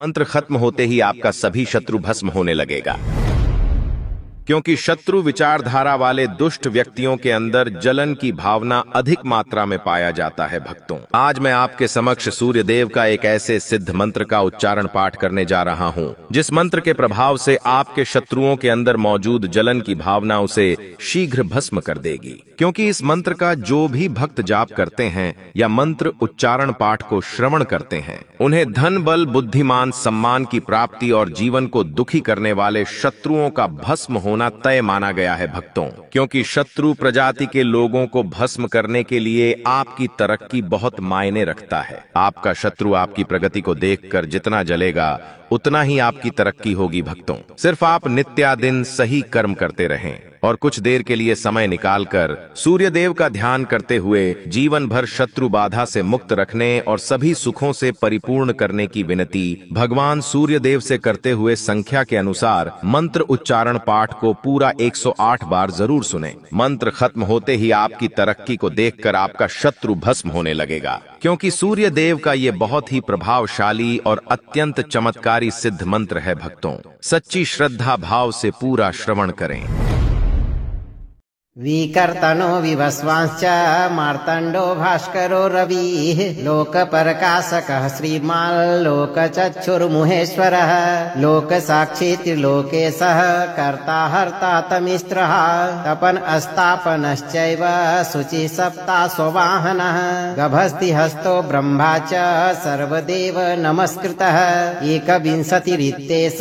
मंत्र खत्म होते ही आपका सभी शत्रु भस्म होने लगेगा, क्योंकि शत्रु विचारधारा वाले दुष्ट व्यक्तियों के अंदर जलन की भावना अधिक मात्रा में पाया जाता है। भक्तों, आज मैं आपके समक्ष सूर्य देव का एक ऐसे सिद्ध मंत्र का उच्चारण पाठ करने जा रहा हूं, जिस मंत्र के प्रभाव से आपके शत्रुओं के अंदर मौजूद जलन की भावना उसे शीघ्र भस्म कर देगी। क्योंकि इस मंत्र का जो भी भक्त जाप करते हैं या मंत्र उच्चारण पाठ को श्रवण करते हैं, उन्हें धन बल बुद्धिमान सम्मान की प्राप्ति और जीवन को दुखी करने वाले शत्रुओं का भस्म होना तय माना गया है। भक्तों, क्योंकि शत्रु प्रजाति के लोगों को भस्म करने के लिए आपकी तरक्की बहुत मायने रखता है। आपका शत्रु आपकी प्रगति को देखकर जितना जलेगा उतना ही आपकी तरक्की होगी। भक्तों, सिर्फ आप नित्यादिन सही कर्म करते रहें और कुछ देर के लिए समय निकालकर सूर्य देव का ध्यान करते हुए जीवन भर शत्रु बाधा से मुक्त रखने और सभी सुखों से परिपूर्ण करने की विनती भगवान सूर्य देव से करते हुए संख्या के अनुसार मंत्र उच्चारण पाठ को पूरा 108 बार जरूर सुने। मंत्र खत्म होते ही आपकी तरक्की को देखकर आपका शत्रु भस्म होने लगेगा, क्योंकि सूर्य देव का ये बहुत ही प्रभावशाली और अत्यंत चमत्कारी सिद्ध मंत्र है। भक्तों, सच्ची श्रद्धा भाव से पूरा श्रवण करें। विकर्तनो विवस्वांश्च मार्तण्डो भास्करो रविः लोकप्रकाशकः श्रीमान् लोकचक्षुर्मुहेश्वरः लोकसाक्षी त्रिलोकेशः कर्ता हर्ता तमिस्त्रः तपन अस्तापनश्चैव शुचिः सप्ता स्ववाहनः गभस्ति हस्तो ब्रह्मा च सर्वदेव नमस्कृतः एकविंशतिरित्येष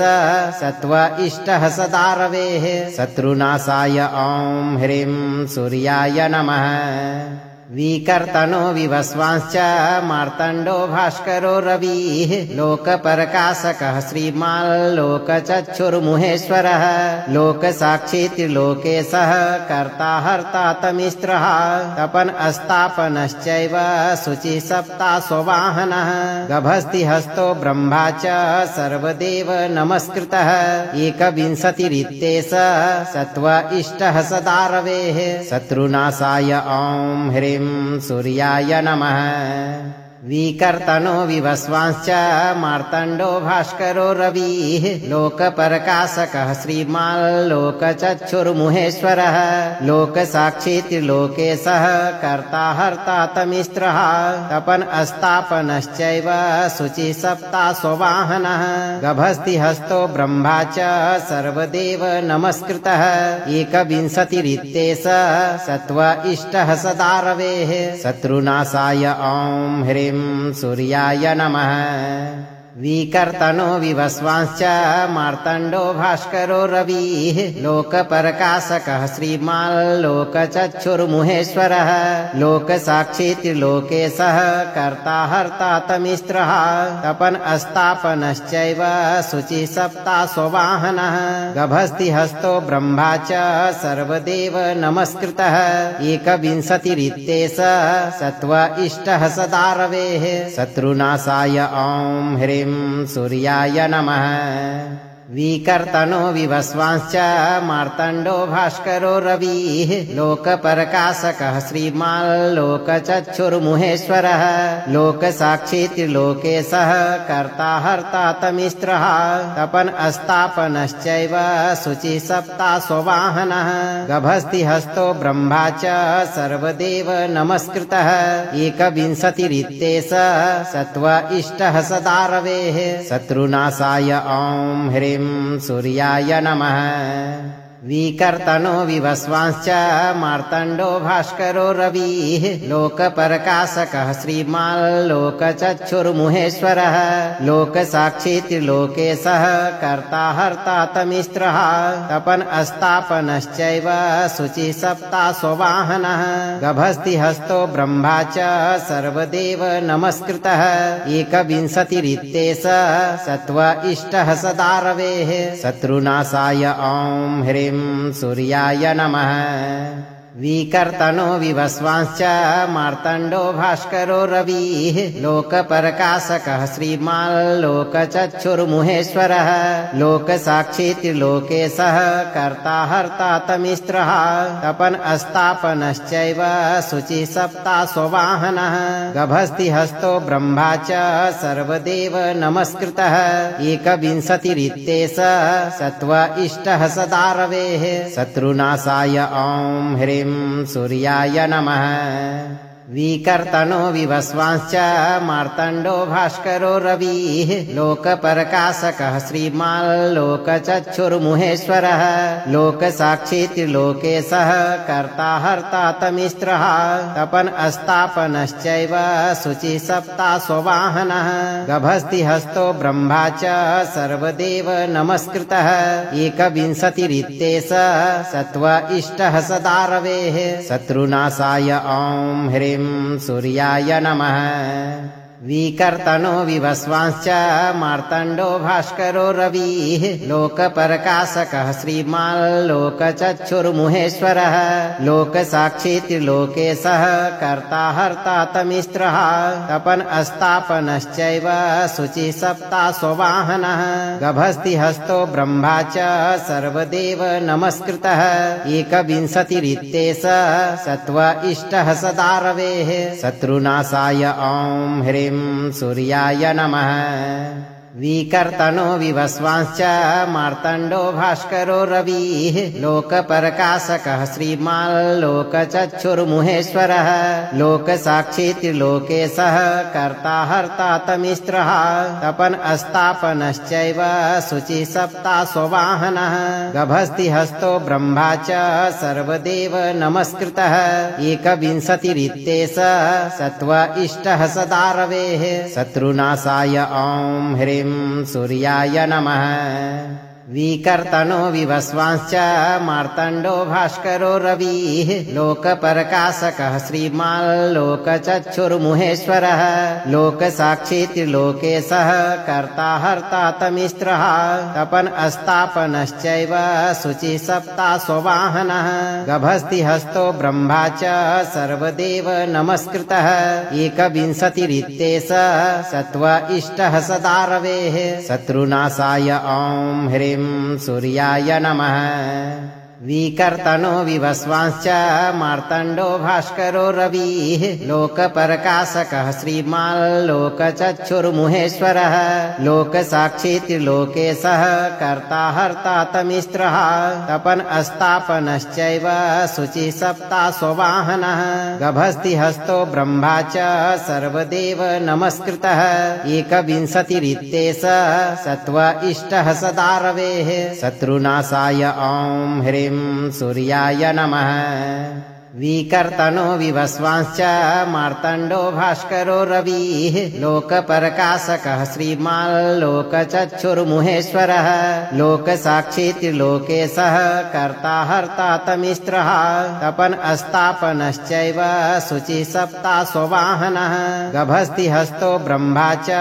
सत्व इष्टः सदा रवेः शत्रुनाशाय ॐ ह्रीं सूर्याय नमः। विकर्तनो विवस्वांश्च मार्तण्डो भास्करो रविः लोकप्रकाशकः श्रीमान् लोकचक्षुर्मुहेश्वरः लोकसाक्षी त्रिलोकेशः कर्ता हर्ता तमिस्त्रः तपन अस्तापनश्चैव शुचिः सप्ता स्ववाहनः गभस्ति हस्तो ब्रह्मा च सर्वदेव नमस्कृतः एकविंशतिरित्येष सत्व इष्टः सदा रवेः शत्रुनाशाय ॐ ह्रीं सूर्याय नमः। विकर्तनो विवस्वांश्च मार्तण्डो भास्करो रविः लोकप्रकाशकः श्रीमान् लोकचक्षुर्मुहेश्वरः लोकसाक्षी त्रिलोकेशः कर्ता हर्ता तमिस्त्रः तपन अस्तापनश्चैव शुचिः सप्ता स्ववाहनः गभस्ति हस्तो ब्रह्मा च सर्वदेव नमस्कृतः एकविंशतिरित्येष सत्व इष्टः सदा रवेः शत्रुनाशाय ॐ ह्रीं सूर्याय नमः। विकर्तनो विवस्वांश्च मार्तण्डो भास्करो रविः लोकप्रकाशकः श्रीमान् लोकचक्षुर्मुहेश्वरः लोकसाक्षी त्रिलोकेशः कर्ता हर्ता तमिस्त्रः तपन अस्तापनश्चैव शुचिः सप्ता स्ववाहनः गभस्ति हस्तो ब्रह्मा च सर्वदेव नमस्कृतः एकविंशतिरित्येष सत्व इष्टः सदा रवेः शत्रुनाशाय ॐ ह्रीं सूर्याय नमः। विकर्तनो विवस्वांश्च मार्तण्डो भास्करो रविः लोकप्रकाशकः श्रीमान् लोकचक्षुर्मुहेश्वरः लोकसाक्षी त्रिलोकेशः कर्ता हर्ता तमिस्त्रः तपन अस्तापनश्चैव शुचिः सप्ता स्ववाहनः गभस्ति हस्तो ब्रह्मा च सर्वदेव नमस्कृतः एकविंशतिरित्येष सत्व इष्टः सदा रवेः शत्रुनाशाय ॐ ह्रीं सूर्याय नमः। विकर्तनो विवस्वांश्च मार्तण्डो भास्करो रविः लोकप्रकाशकः श्रीमान् लोकचक्षुर्मुहेश्वरः लोकसाक्षी त्रिलोकेशः कर्ता हर्ता तमिस्त्रः तपन अस्तापनश्चैव शुचिः सप्ता स्ववाहनः गभस्ति हस्तो ब्रह्मा च सर्वदेव नमस्कृतः एकविंशतिरित्येष सत्व इष्टः सदा रवेः शत्रुनाशाय ॐ ह्रीं सूर्याय नमः। विकर्तनो विवस्वांश्च मार्तण्डो भास्करो रविः लोकप्रकाशकः श्रीमाल्लोकचक्षुर्मुहेश्वरः लोकसाक्षी त्रिलोकेशः कर्ता हर्ता तमिस्त्रः तपन अस्तापनश्चैव शुचिः सप्ताश्ववाहनः गभस्तिहस्तो ब्रह्मा च सर्वदेव नमस्कृतः एकविंशतिरित्येष सत्व इष्टः सदा रवेः शत्रुनाशाय ॐ ह्रीं सूर्याय नमः विकर्तनो विवस्वांश्च मार्तण्डो भास्करो रविः लोकप्रकाशकः श्रीमाल्लोकचक्षुर्मुहेश्वरः लोकसाक्षी त्रिलोकेशः कर्ता हर्ता तमिस्त्रः तपन अस्तापनश्चैव शुचिः सप्ताश्ववाहनः गभस्तिहस्तो ब्रह्मा च सर्वदेव नमस्कृतः एकविंशतिरित्येष सत्व इष्टः सदा रवेः शत्रुनाशाय ॐ ह्रीं सूर्याय नमः विकर्तनो विवस्वांश्च मार्तण्डो भास्करो रविः लोकप्रकाशकः श्रीमाल्लोकचक्षुर्मुहेश्वरः लोकसाक्षी त्रिलोकेशः कर्ता हर्ता तमिस्त्रः तपन अस्तापनश्चैव शुचिः सप्ताश्ववाहनः गभस्तिहस्तो ब्रह्मा च सर्वदेव नमस्कृतः एकविंशतिरित्येष सत्व इष्टः सदा रवेः शत्रुनाशाय ॐ ह्रीं सूर्याय नमः विकर्तनो विवस्वांश्च मार्तण्डो भास्करो रविः लोकप्रकाशकः श्रीमाल्लोकचक्षुर्मुहेश्वरः लोकसाक्षी त्रिलोकेशः कर्ता हर्ता तमिस्त्रः तपन अस्तापनश्चैव शुचिः सप्ताश्ववाहनः गभस्तिहस्तो ब्रह्मा च सर्वदेव नमस्कृतः एकविंशतिरित्येष सत्व इष्टः सदा रवेः शत्रुनाशाय ॐ ह्रीं सूर्याय नमः विकर्तनो विवस्वांश्च मार्तण्डो भास्करो रविः लोकप्रकाशकः श्रीमाल्लोकचक्षुर्मुहेश्वरः लोकसाक्षी त्रिलोकेशः कर्ता हर्ता तमिस्त्रः तपन अस्तापनश्चैव शुचिः सप्ताश्ववाहनः गभस्तिहस्तो ब्रह्मा च सर्वदेव नमस्कृतः एकविंशतिरित्येष सत्व इष्टः सदा रवेः शत्रुनाशाय ॐ ह्रीं सूर्याय नमः विकर्तनो विवस्वांश्च मार्तण्डो भास्करो रविः लोकप्रकाशकः श्रीमाल्लोकचक्षुर्मुहेश्वरः लोकसाक्षी त्रिलोकेशः कर्ता हर्ता तमिस्त्रः तपन अस्तापनश्चैव शुचिः सप्ताश्ववाहनः गभस्तिहस्तो ब्रह्मा च सर्वदेव नमस्कृतः एकविंशतिरित्येष सत्व इष्टः सदा रवेः शत्रुनाशाय ॐ ह्रीं सूर्याय नमः विकर्तनो विवस्वांश्च मार्तण्डो भास्करो रविः लोकप्रकाशकः श्रीमाल्लोकचक्षुर्मुहेश्वरः लोकसाक्षी त्रिलोकेशः कर्ता हर्ता तमिस्त्रः तपन अस्तापनश्चैव शुचिः सप्ताश्ववाहनः गभस्तिहस्तो ब्रह्मा च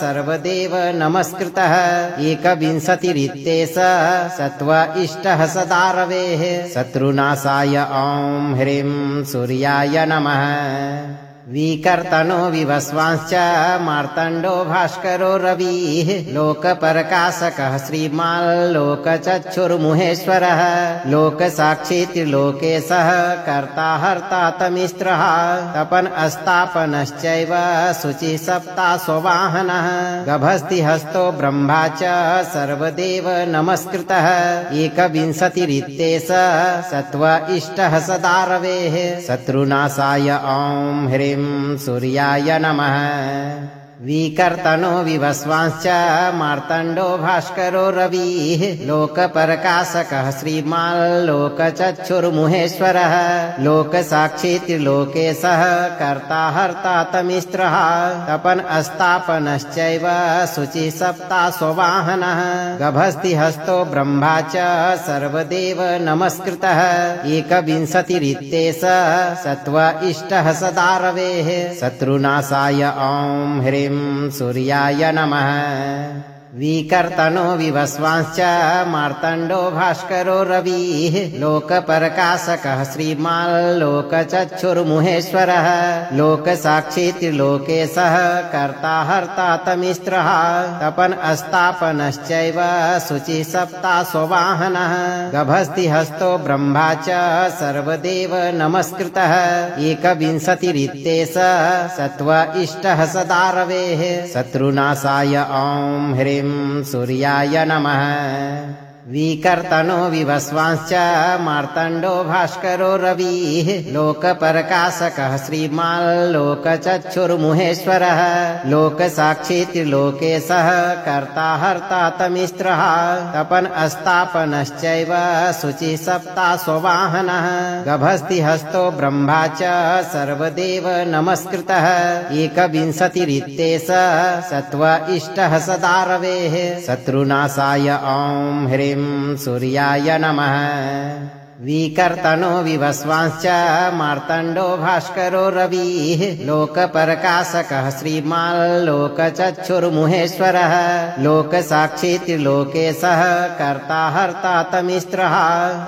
सर्वदेव नमस्कृतः एकविंशतिरित्येष सत्व इष्टः सदा रवेः शत्रुनाशाय ॐ ह्रीं सूर्याय नमः विकर्तनो विवस्वांश्च मार्तण्डो भास्करो रविः लोकप्रकाशकः श्रीमाल्लोकचक्षुर्मुहेश्वरः लोकसाक्षी त्रिलोकेशः कर्ता हर्ता तमिस्त्रः तपन अस्तापनश्चैव शुचिः सप्ताश्ववाहनः गभस्तिहस्तो ब्रह्मा च सर्वदेव नमस्कृतः एकविंशतिरित्येष सत्व इष्टः सदा रवेः शत्रुनाशाय ॐ ह्रीं सूर्याय नमः विकर्तनो विवस्वांश्च मार्तण्डो भास्करो रविः लोकप्रकाशकः श्रीमाल्लोकचक्षुर्मुहेश्वरः लोकसाक्षी त्रिलोकेशः कर्ता हर्ता तमिस्त्रः तपन अस्तापनश्चैव शुचिः सप्ताश्ववाहनः गभस्तिहस्तो ब्रह्मा च सर्वदेव नमस्कृतः एकविंशतिरित्येष सत्व इष्टः सदा रवेः शत्रुनाशाय ॐ ह्रीं सूर्याय नमः विकर्तनो विवस्वांश्च मार्तण्डो भास्करो रविः लोकप्रकाशकः श्रीमाल्लोकचक्षुर्मुहेश्वरः लोकसाक्षी त्रिलोकेशः कर्ता हर्ता तमिस्रः तपन् अस्तापनश्चैव शुचिः सप्ताश्ववाहनः गभस्तिहस्तो ब्रह्मा च सर्वदेव नमस्कृतः एकविंशतिरित्येष सत्त्व इष्टः सदारवेः शत्रुनाशाय ॐ ह्रीं सूर्याय नमः विकर्तनो विवस्वांश्च मार्तण्डो भास्करो रविः लोकप्रकाशकः श्रीमाल्लोकचक्षुर्मुहेश्वरः लोकसाक्षी त्रिलोकेशः कर्ता हर्ता तमिस्रः तपन् अस्तापनश्चैव शुचिः सप्ताश्ववाहनः गभस्तिहस्तो ब्रह्मा च सर्वदेव नमस्कृतः एकविंशतिरित्येष सत्त्व इष्टः सदारवेः शत्रुनाशाय ॐ ह्रीं सूर्याय नमः विकर्तनो विवस्वांश्च मार्तण्डो भास्करो रविः लोकप्रकाशकः श्रीमाल्लोकचक्षुर्मुहेश्वरः लोकसाक्षी त्रिलोकेशः कर्ता हर्ता तमिस्रः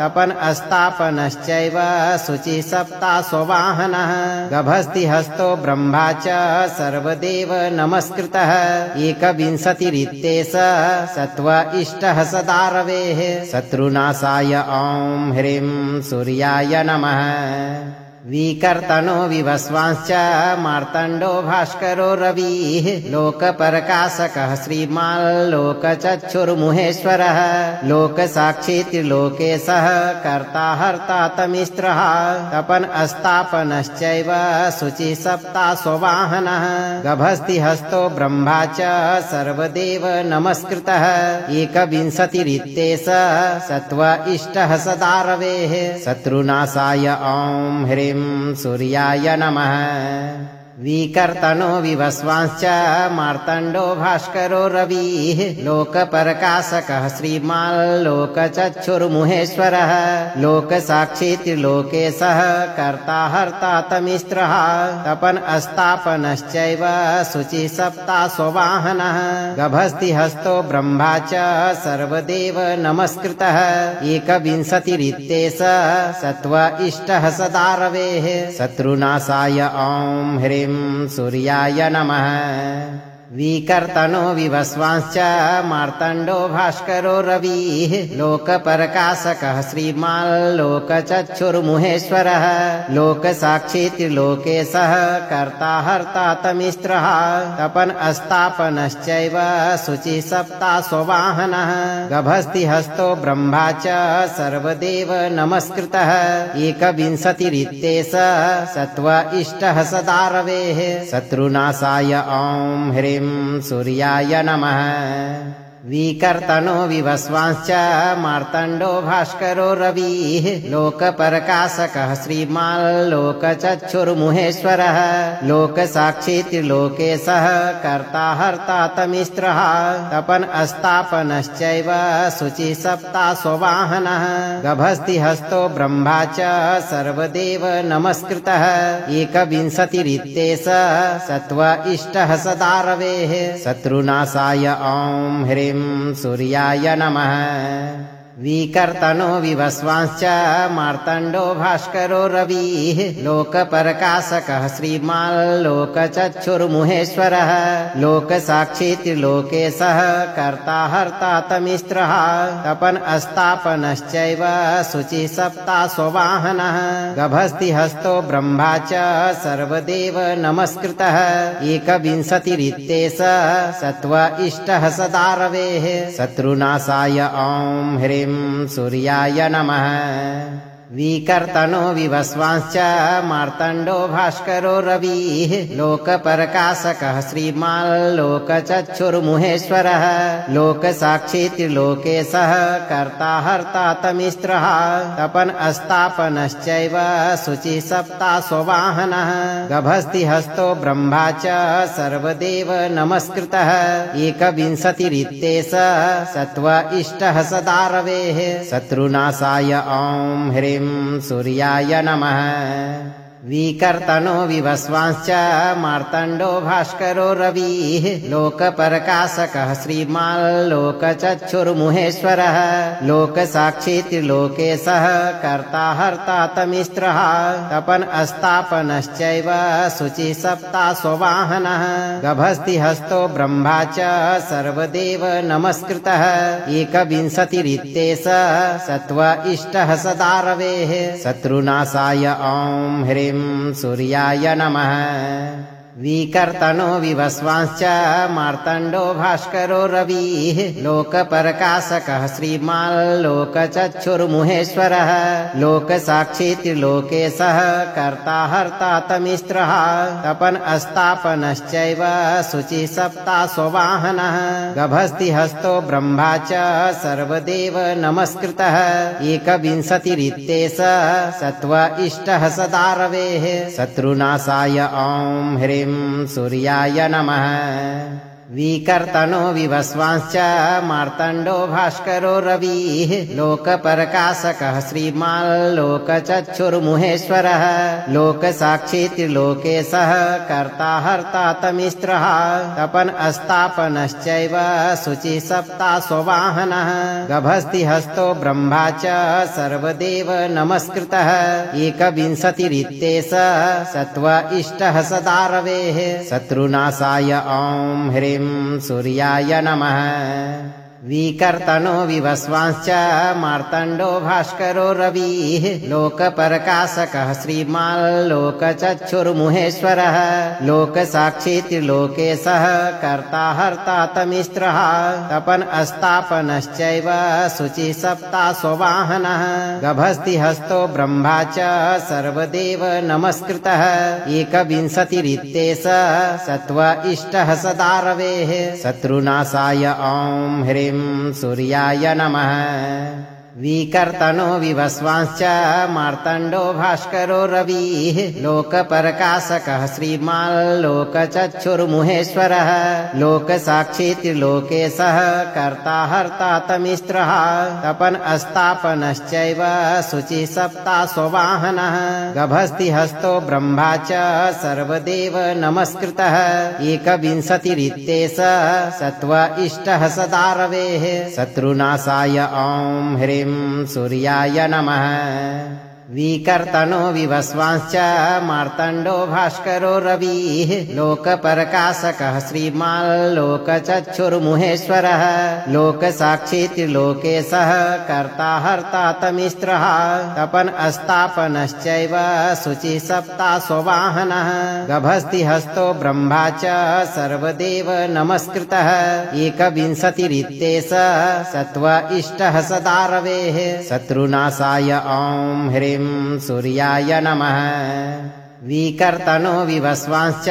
तपन् अस्तापनश्चैव शुचिः सप्ताश्ववाहनः गभस्तिहस्तो ब्रह्मा च सर्वदेव नमस्कृतः एकविंशतिरित्येष सत्त्व इष्टः सदारवेः शत्रुनाशाय ॐ ह्रीं सूर्याय नमः विकर्तनो विवस्वांश्च मार्तण्डो भास्करो रविः लोकप्रकाशकः श्रीमाल्लोकचक्षुर्मुहेश्वरः लोकसाक्षी त्रिलोकेशः कर्ता हर्ता तमिस्रः तपन् अस्तापनश्चैव शुचिः सप्ताश्ववाहनः गभस्तिहस्तो ब्रह्मा च सर्वदेव नमस्कृतः एकविंशतिरित्येष सत्त्व इष्टः सदारवेः शत्रुनाशाय ॐ ह्रीं सूर्याय नमः विकर्तनो विवस्वांश्च मार्तण्डो भास्करो रविः लोकप्रकाशकः श्रीमाल्लोकचक्षुर्मुहेश्वरः लोकसाक्षी त्रिलोकेशः कर्ता हर्ता तमिस्रः तपन् अस्तापनश्चैव शुचिः सप्ताश्ववाहनः गभस्तिहस्तो ब्रह्मा च सर्वदेव नमस्कृतः एकविंशतिरित्येष सत्त्व इष्टः सदारवेः शत्रुनाशाय ॐ ह्रीं सूर्याय नमः विकर्तनो विवस्वांश्च मार्तण्डो भास्करो रविः लोकप्रकाशकः श्रीमाल्लोकचक्षुर्मुहेश्वरः लोकसाक्षी त्रिलोकेशः कर्ता हर्ता तमिस्रः तपन् अस्तापनश्चैव शुचिः सप्ताश्ववाहनः गभस्तिहस्तो ब्रह्मा च सर्वदेव नमस्कृतः एकविंशतिरित्येष सत्त्व इष्टः सदारवेः शत्रुनाशाय ॐ ह्रीं सूर्याय नमः विकर्तनो विवस्वांश्च मार्तण्डो भास्करो रविः लोकप्रकाशकः श्रीमाल्लोकचक्षुर्मुहेश्वरः लोकसाक्षी त्रिलोकेशः कर्ता हर्ता तमिस्रः तपन् अस्तापनश्चैव शुचिः सप्ताश्ववाहनः गभस्तिहस्तो ब्रह्मा च सर्वदेव नमस्कृतः एकविंशतिरित्येष सत्त्व इष्टः सदारवेः शत्रुनाशाय ॐ ह्रीं सूर्याय नमः विकर्तनो विवस्वांश्च मार्तण्डो भास्करो रविः लोकप्रकाशकः श्रीमाल्लोकचक्षुर्मुहेश्वरः लोकसाक्षी त्रिलोकेशः कर्ता हर्ता तमिस्रः तपन् अस्तापनश्चैव शुचिः सप्ताश्ववाहनः गभस्तिहस्तो ब्रह्मा च सर्वदेव नमस्कृतः एकविंशतिरित्येष सत्त्व इष्टः सदारवेः शत्रुनाशाय ॐ ह्रीं सूर्याय नमः विकर्तनो विवस्वांश्च मार्तण्डो भास्करो रविः लोकप्रकाशकः श्रीमाल्लोकचक्षुर्मुहेश्वरः लोकसाक्षी त्रिलोकेशः कर्ता हर्ता तमिस्रः तपन् अस्तापनश्चैव शुचिः सप्ताश्ववाहनः गभस्तिहस्तो ब्रह्मा च सर्वदेव नमस्कृतः एकविंशतिरित्येष सत्त्व इष्टः सदारवेः शत्रुनाशाय ॐ ह्रीं सूर्याय नमः विकर्तनो विवस्वांश्च मार्तण्डो भास्करो रविः लोकप्रकाशकः श्रीमाल्लोकचक्षुर्मुहेश्वरः लोकसाक्षी त्रिलोकेशः कर्ता हर्ता तमिस्त्रः तपन् अस्तापनश्चैव शुचिः सप्ताश्ववाहनः गभस्तिहस्तो ब्रह्मा च सर्वदेव नमस्कृतः एकविंशतिरित्येष सत्व इष्टः सदा रवेः शत्रुनाशाय ॐ ह्रीं सूर्याय नमः विकर्तनो विवस्वांश्च मार्तण्डो भास्करो रविः लोकप्रकाशकः श्रीमाल्लोकचक्षुर्मुहेश्वरः लोकसाक्षी त्रिलोकेशः कर्ता हर्ता तमिस्त्रः तपन् अस्तापनश्चैव शुचिः सप्ताश्ववाहनः गभस्तिहस्तो ब्रह्मा च सर्वदेव नमस्कृतः एकविंशतिरित्येष सत्व इष्टः सदा रवेः शत्रुनाशाय ॐ ह्रीं सूर्याय नमः विकर्तनो विवस्वांश्च मार्तण्डो भास्करो रविः लोकप्रकाशकः श्रीमाल्लोकचक्षुर्मुहेश्वरः लोकसाक्षी त्रिलोकेशः कर्ता हर्ता तमिस्त्रः तपन् अस्तापनश्चैव शुचिः सप्ताश्ववाहनः गभस्तिहस्तो ब्रह्मा च सर्वदेव नमस्कृतः एकविंशतिरित्येष सत्व इष्टः सदा रवेः शत्रुनाशाय ॐ ह्रीं सूर्याय नमः विकर्तनो विवस्वांश्च मार्तण्डो भास्करो रविः लोकप्रकाशकः श्रीमाल्लोकचक्षुर्मुहेश्वरः लोकसाक्षी त्रिलोकेशः कर्ता हर्ता तमिस्त्रः तपन् अस्तापनश्चैव शुचिः सप्ताश्ववाहनः गभस्तिहस्तो ब्रह्मा च सर्वदेव नमस्कृतः एकविंशतिरित्येष सत्व इष्टः सदा रवेः शत्रुनाशाय ॐ ह्रीं सूर्याय नमः विकर्तनो विवस्वांश्च मार्तण्डो भास्करो रविः लोकप्रकाशकः श्रीमाल्लोकचक्षुर्मुहेश्वरः लोकसाक्षी त्रिलोकेशः कर्ता हर्ता तमिस्त्रः तपन् अस्तापनश्चैव शुचिः सप्ताश्ववाहनः गभस्तिहस्तो ब्रह्मा च सर्वदेव नमस्कृतः एकविंशतिरित्येष सत्व इष्टः सदा रवेः शत्रुनाशाय ॐ ह्रीं सूर्याय नमः विकर्तनो विवस्वांश्च मार्तण्डो भास्करो रविः लोकप्रकाशकः श्रीमाल्लोकचक्षुर्मुहेश्वरः लोकसाक्षी त्रिलोकेशः कर्ता हर्ता तमिस्त्रः तपन् अस्तापनश्चैव शुचिः सप्ताश्ववाहनः गभस्तिहस्तो ब्रह्मा च सर्वदेव नमस्कृतः एकविंशतिरित्येष सत्व इष्टः सदा रवेः शत्रुनाशाय ॐ ह्रीं सूर्याय नमः विकर्तनो विवस्वांश्च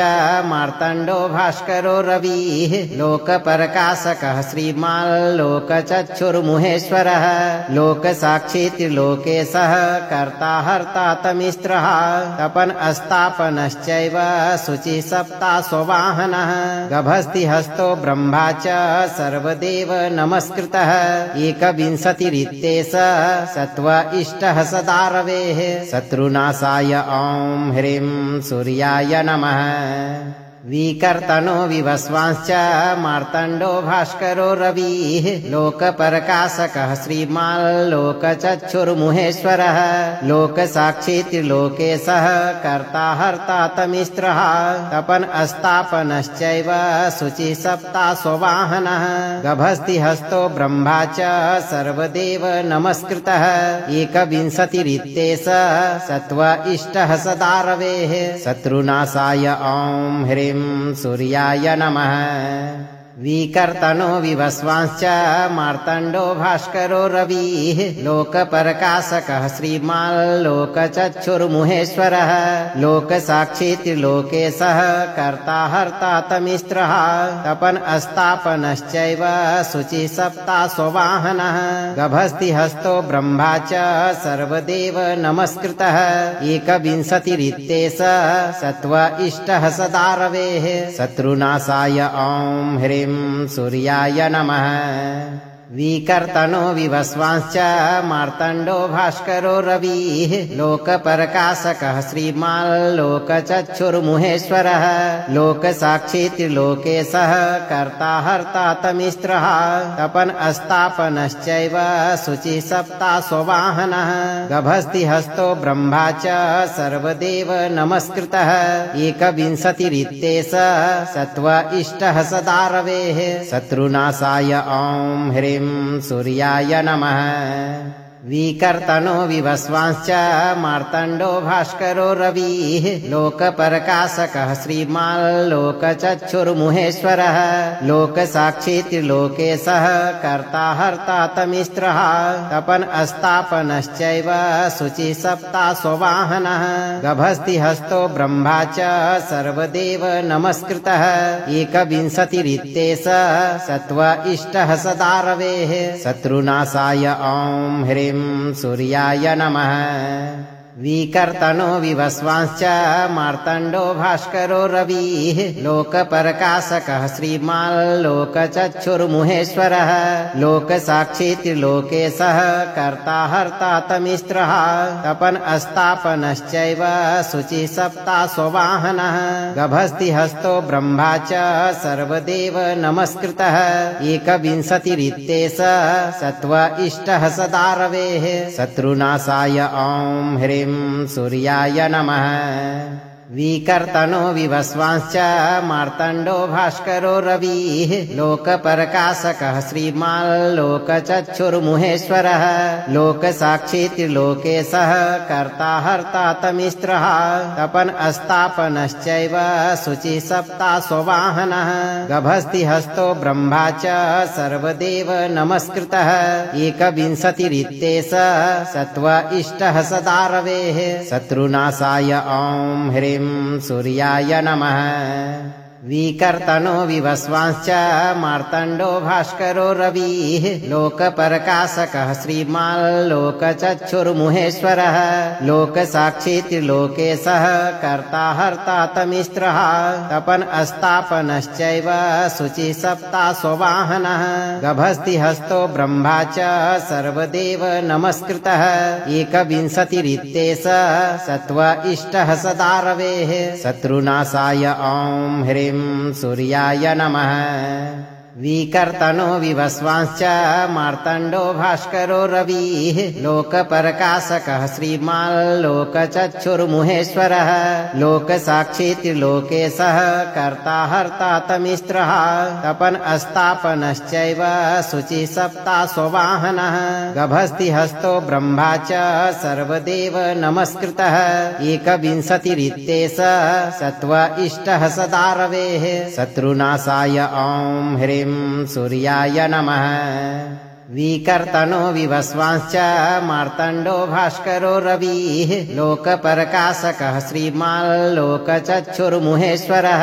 मार्तण्डो भास्करो रविः लोकप्रकाशकः श्रीमाल्लोकचक्षुर्मुहेश्वरः लोकसाक्षी त्रिलोकेशः कर्ता हर्ता तमिस्त्रः तपन् अस्तापनश्चैव शुचिः सप्ताश्ववाहनः गभस्तिहस्तो ब्रह्मा च सर्वदेव नमस्कृतः एकविंशतिरित्येष सत्व इष्टः सदा रवेः शत्रुनाशाय ॐ ह्रीं सूर्याय नमः विकर्तनो विवस्वांश्च मार्तण्डो भास्करो रविः लोकप्रकाशकः श्रीमाल्लोकचक्षुर्मुहेश्वरः लोकसाक्षी त्रिलोकेशः कर्ता हर्ता तमिस्त्रः तपन् अस्तापनश्चैव शुचिः सप्ताश्ववाहनः गभस्तिहस्तो ब्रह्मा च सर्वदेव नमस्कृतः एकविंशतिरित्येष सत्व इष्टः सदा रवेः शत्रुनाशाय ॐ ह्रीं सूर्याय नमः विकर्तनो विवस्वांश्च मार्तण्डो भास्करो रविः लोकप्रकाशकः श्रीमाल्लोकचक्षुर्मुहेश्वरः लोकसाक्षी त्रिलोकेशः कर्ता हर्ता तमिस्त्रः तपन् अस्तापनश्चैव शुचिः सप्ताश्ववाहनः गभस्तिहस्तो ब्रह्मा च सर्वदेव नमस्कृतः एकविंशतिरित्येष सत्व इष्टः सदा रवेः शत्रुनाशाय ॐ ह्रीं सूर्याय नमः विकर्तनो विवस्वांश्च मार्तण्डो भास्करो रविः लोकप्रकाशकः श्रीमाल्लोकचक्षुर्मुहेश्वरः लोकसाक्षी त्रिलोकेशः कर्ता हर्ता तमिस्त्रः तपन् अस्तापनश्चैव शुचिः सप्ताश्ववाहनः गभस्ति हस्तो ब्रह्मा च सर्वदेव नमस्कृतः एकविंशतिरित्येष सत्त्व इष्टः सदा रवेः शत्रुनाशाय ॐ ह्रीं सूर्याय नमः विकर्तनो विवस्वांश्च मार्तण्डो भास्करो रविः लोकप्रकाशकः श्रीमाल्लोकचक्षुर्मुहेश्वरः लोकसाक्षी त्रिलोकेशः कर्ता हर्ता तमिस्त्रः तपन् अस्तापनश्चैव शुचिः सप्ताश्ववाहनः गभस्ति हस्तो ब्रह्मा च सर्वदेव नमस्कृतः एकविंशतिरित्येष सत्त्व इष्टः सदा रवेः शत्रुनाशाय ॐ ह्रीं सूर्याय नमः विकर्तनो विवस्वांश्च मार्तण्डो भास्करो रविः लोकप्रकाशकः श्रीमाल्लोकचक्षुर्मुहेश्वरः लोकसाक्षी त्रिलोकेशः कर्ता हर्ता तमिस्त्रः तपन् अस्तापनश्चैव शुचिः सप्ताश्ववाहनः गभस्ति हस्तो ब्रह्मा च सर्वदेव नमस्कृतः एकविंशतिरित्येष सत्त्व इष्टः सदा रवेः शत्रुनाशाय ॐ ह्रीं सूर्याय नमः विकर्तनो विवस्वांश्च मार्तण्डो भास्करो रविः लोकप्रकाशकः श्रीमाल्लोकचक्षुर्मुहेश्वरः लोकसाक्षी त्रिलोकेशः कर्ता हर्ता तमिस्त्रः तपन् अस्तापनश्चैव शुचिः सप्ताश्ववाहनः गभस्ति हस्तो ब्रह्मा च सर्वदेव नमस्कृतः एकविंशतिरित्येष सत्त्व इष्टः सदा रवेः शत्रुनाशाय ॐ ह्रीं सूर्याय नमः विकर्तनो विवस्वांश्च मार्तण्डो भास्करो रविः लोकप्रकाशकः श्रीमाल्लोकचक्षुर्मुहेश्वरः लोकसाक्षी त्रिलोकेशः कर्ता हर्ता तमिस्त्रः तपन् अस्तापनश्चैव शुचिः सप्ताश्ववाहनः गभस्ति हस्तो ब्रह्मा च सर्वदेव नमस्कृतः एकविंशतिरित्येष सत्त्व इष्टः सदा रवेः शत्रुनाशाय ॐ ह्रीं सूर्याय नमः विकर्तनो विवस्वांश्च मार्तण्डो भास्करो रविः लोकप्रकाशकः श्रीमाल्लोकचक्षुर्मुहेश्वरः लोकसाक्षी त्रिलोकेशः कर्ता हर्ता तमिस्त्रः तपन् अस्तापनश्चैव शुचिः सप्ताश्ववाहनः गभस्ति हस्तो ब्रह्मा च सर्वदेव नमस्कृतः एकविंशतिरित्येष सत्त्व इष्टः सदा रवेः शत्रुनाशाय ॐ ह्रीं सूर्याय नमः विकर्तनो विवस्वांश्च मार्तण्डो भास्करो रविः लोकप्रकाशकः श्रीमाल्लोकचक्षुर्मुहेश्वरः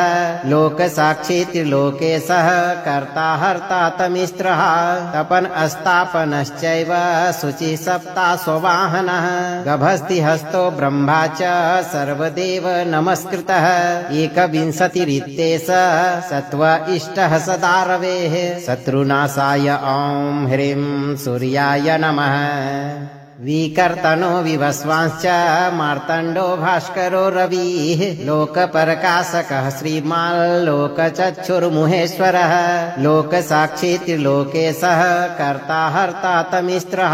लोकसाक्षी त्रिलोकेशः कर्ता हर्ता तमिस्त्रः तपन् अस्तापनश्चैव शुचिः सप्ताश्ववाहनः गभस्ति हस्तो ब्रह्मा च सर्वदेव नमस्कृतः एकविंशतिरित्येष सत्त्व इष्टः सदा रवेः शत्रुनाशाय ॐ ह्रीं सूर्याय नमः विकर्तनो विवस्वांश्च मार्तण्डो भास्करो रविः लोकप्रकाशकः श्रीमाल्लोकचक्षुर्मुहेश्वरः लोकसाक्षी त्रिलोकेशः कर्ता हर्ता तमिस्त्रः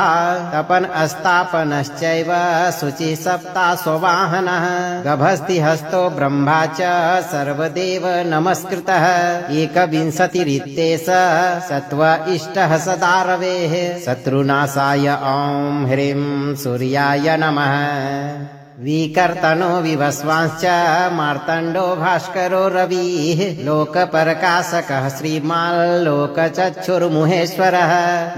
तपन् अस्तापनश्चैव शुचिः सप्ताश्ववाहनः गभस्ति हस्तो ब्रह्मा च सर्वदेव नमस्कृतः एकविंशतिरित्येष सत्त्व इष्टः सदा रवेः शत्रुनाशाय ॐ ह्रीं सूर्याय नमः विकर्तनो विवस्वांश्च मार्तण्डो भास्करो रविः लोकप्रकाशकः श्रीमाल्लोकचक्षुर्मुहेश्वरः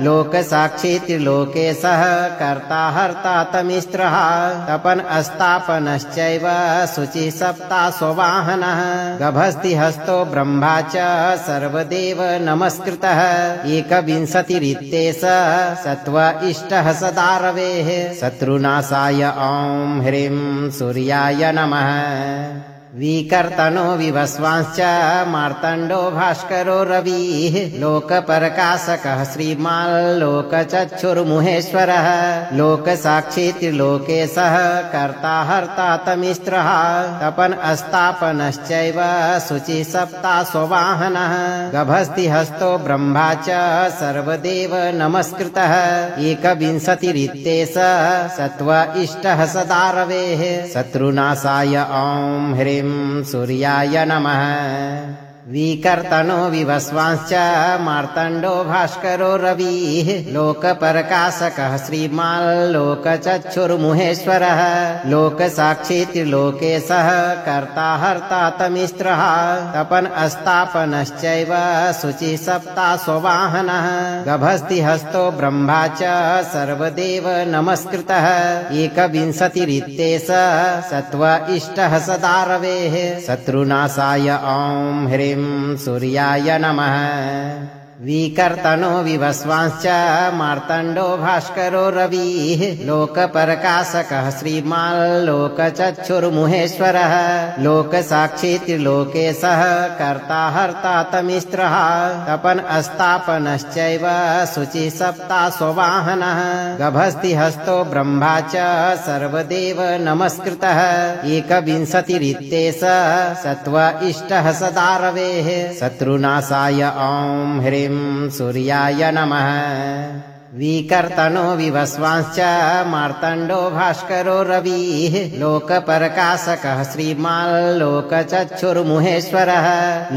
लोकसाक्षी त्रिलोकेशः कर्ता हर्ता तमिस्त्रः तपन् अस्तापनश्चैव शुचिः सप्ताश्ववाहनः गभस्ति हस्तो ब्रह्मा च सर्वदेव नमस्कृतः एकविंशतिरित्येष सत्त्व इष्टः सदा रवेः शत्रुनाशाय ॐ ह्रीं सूर्याय नमः विकर्तनो विवस्वांश्च मार्तण्डो भास्करो रविः लोकप्रकाशकः श्रीमाल्लोकचक्षुर्मुहेश्वरः लोकसाक्षी त्रिलोकेशः कर्ता हर्ता तमिस्त्रः तपन अस्तापनश्चैव शुचिः सप्ताश्ववाहनः गभस्ति हस्तो ब्रह्मा च सर्वदेव नमस्कृतः एकविंशतिरित्येष सत्व इष्टः सदा रवेः शत्रुनाशाय ॐ ह्रीं सूर्याय नमः विकर्तनो विवस्वांश्च मार्तण्डो भास्करो रविः लोकप्रकाशकः श्रीमाल्लोकचक्षुर्मुहेश्वरः लोकसाक्षी त्रिलोकेशः कर्ता हर्ता तमिस्त्रः तपन अस्तापनश्चैव शुचिः सप्ताश्ववाहनः गभस्ति हस्तो ब्रह्मा च सर्वदेव नमस्कृतः एकविंशतिरित्येष सत्व इष्टः सदा रवेः शत्रुनाशाय ॐ ह्रीं सूर्याय नमः विकर्तनो विवस्वांश्च मार्तण्डो भास्करो रविः लोकप्रकाशकः श्रीमाल्लोकचक्षुर्मुहेश्वरः लोकसाक्षी त्रिलोकेशः कर्ता हर्ता तमिस्त्रः तपन अस्तापनश्चैव शुचिः सप्ताश्ववाहनः गभस्ति हस्तो ब्रह्मा च सर्वदेव नमस्कृतः एकविंशतिरित्येष सत्व इष्टः सदा रवेः शत्रुनाशाय ॐ ह्रीं सूर्याय नमः विकर्तनो विवस्वांश्च मार्तण्डो भास्करो रविः लोकप्रकाशकः श्रीमाल्लोकचक्षुर्मुहेश्वरः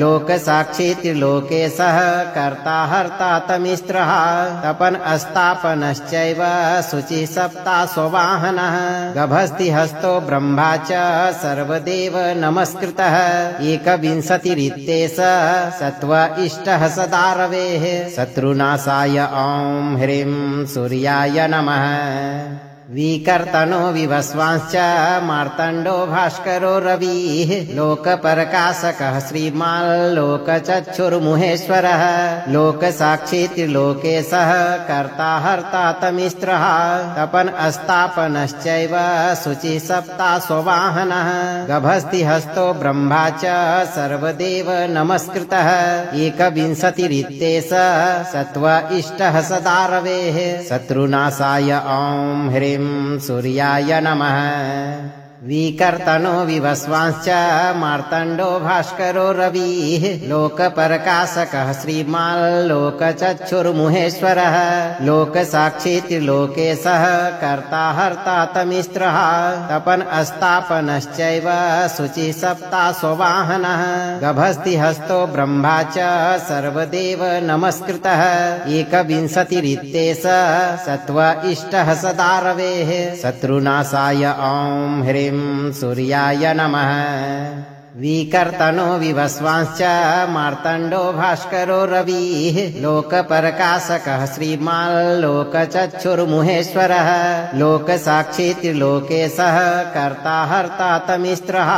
लोकसाक्षी त्रिलोकेशः कर्ता हर्ता तमिस्त्रः तपन अस्तापनश्चैव शुचिः सप्ताश्ववाहनः गभस्ति हस्तो ब्रह्मा च सर्वदेव नमस्कृतः एकविंशतिरित्येष सत्व इष्टः सदा रवेः शत्रुनाशाय ॐ ह्रीं सूर्याय नमः विकर्तनो विवस्वांश्च मार्तण्डो भास्करो रविः लोकप्रकाशकः श्रीमाल्लोकचक्षुर्मुहेश्वरः लोकसाक्षी त्रिलोकेशः कर्ता हर्ता तमिस्त्रः तपन अस्तापनश्चैव शुचिः सप्ताश्ववाहनः गभस्ति हस्तो ब्रह्मा च सर्वदेव नमस्कृतः एकविंशतिरित्येष सत्व इष्टः सदा रवेः शत्रुनाशाय ॐ ह्रीं सूर्याय नमः विकर्तनो विवस्वांश्च मार्तण्डो भास्करो रविः लोकप्रकाशकः श्रीमाल्लोकचक्षुर्मुहेश्वरः लोकसाक्षी त्रिलोकेशः कर्ता हर्ता तमिस्त्रः तपन अस्तापनश्चैव शुचिः सप्ताश्ववाहनः गभस्ति हस्तो ब्रह्मा च सर्वदेव नमस्कृतः एकविंशतिरित्येष सत्व इष्टः सदा रवेः शत्रुनाशाय ॐ ह्रीं सूर्याय नमः विकर्तनो विवस्वांश्च मार्तण्डो भास्करो रविः लोकप्रकाशकः श्रीमाल्लोकचक्षुर्मुहेश्वरः लोकसाक्षी त्रिलोकेशः कर्ता हर्ता तमिस्त्रः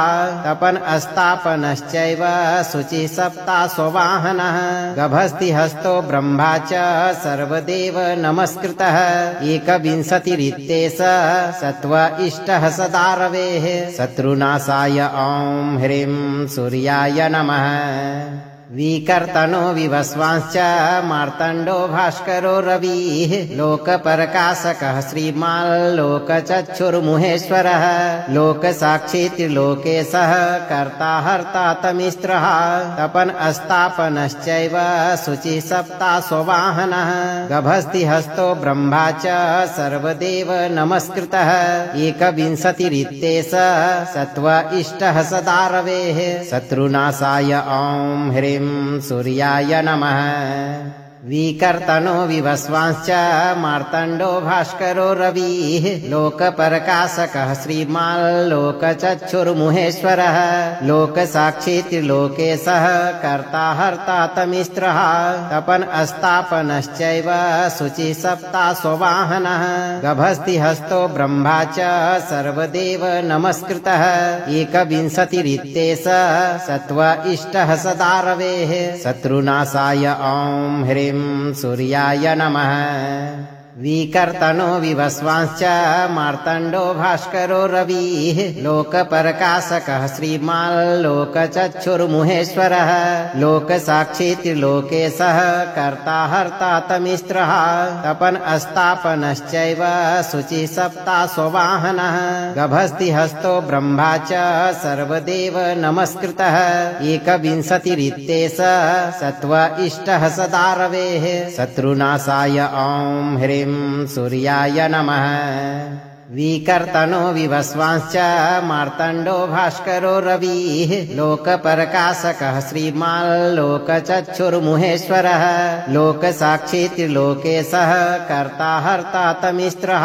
तपन अस्तापनश्चैव शुचिः सप्ताश्ववाहनः गभस्ति हस्तो ब्रह्मा च सर्वदेव नमस्कृतः एकविंशतिरित्येष सत्व इष्टः सदा रवेः शत्रुनाशाय ॐ ह्रीं सूर्याय नमः विकर्तनो विवस्वांश्च मार्तण्डो भास्करो रविः लोकप्रकाशकः श्रीमाल्लोकचक्षुर्मुहेश्वरः लोकसाक्षी त्रिलोकेशः कर्ता हर्ता तमिस्त्रः तपन अस्तापनश्चैव शुचिः सप्ताश्ववाहनः गभस्ति हस्तो ब्रह्मा च सर्वदेव नमस्कृतः एकविंशतिरित्येष सत्व इष्टः सदा रवेः शत्रुनाशाय ॐ ह्रीं सूर्याय नमः विकर्तनो विवस्वांश्च मार्तण्डो भास्करो रविः लोकप्रकाशकः श्रीमाल्लोकचक्षुर्मुहेश्वरः लोकसाक्षी त्रिलोकेशः कर्ता हर्ता तमिस्त्रः तपन अस्तापनश्चैव शुचिः सप्ताश्ववाहनः गभस्ति हस्तो ब्रह्मा च सर्वदेव नमस्कृतः एकविंशतिरित्येष सत्व इष्टः सदा रवेः शत्रुनाशाय ॐ ह्रीं सूर्याय नमः विकर्तनो विवस्वांश्च मार्तण्डो भास्करो रविः लोकप्रकाशकः श्रीमाल्लोकचक्षुर्मुहेश्वरः लोकसाक्षी त्रिलोकेशः कर्ता हर्ता तमिस्रः तपन् अस्तापनश्चैव शुचिः सप्ताश्ववाहनः गभस्तिहस्तो ब्रह्मा च सर्वदेव नमस्कृतः एकविंशतिरित्येष सत्त्व इष्टः सदा रवेः शत्रुनाशाय ॐ ह्रीं सूर्याय नमः विकर्तनो विवस्वांश्च मार्तण्डो भास्करो रविः लोकप्रकाशकः श्रीमाल्लोकचक्षुर्मुहेश्वरः लोकसाक्षी त्रिलोकेशः कर्ता हर्ता तमिस्रः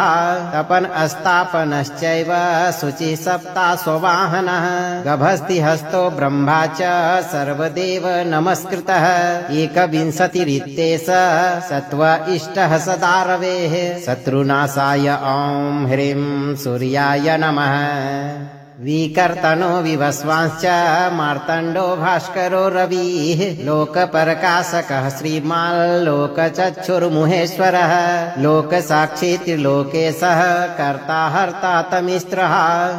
तपन् अस्तापनश्चैव शुचिः सप्ताश्ववाहनः गभस्तिहस्तो ब्रह्मा च सर्वदेव नमस्कृतः एकविंशतिरित्येष सत्त्व इष्टः सदा रवेः शत्रुनाशाय ॐ ह्रीं सूर्याय नमः विकर्तनो विवस्वांश्च मार्तण्डो भास्करो रविः लोकप्रकाशकः श्रीमाल्लोकचक्षुर्मुहेश्वरः लोकसाक्षी त्रिलोकेशः कर्ता हर्ता तमिस्रः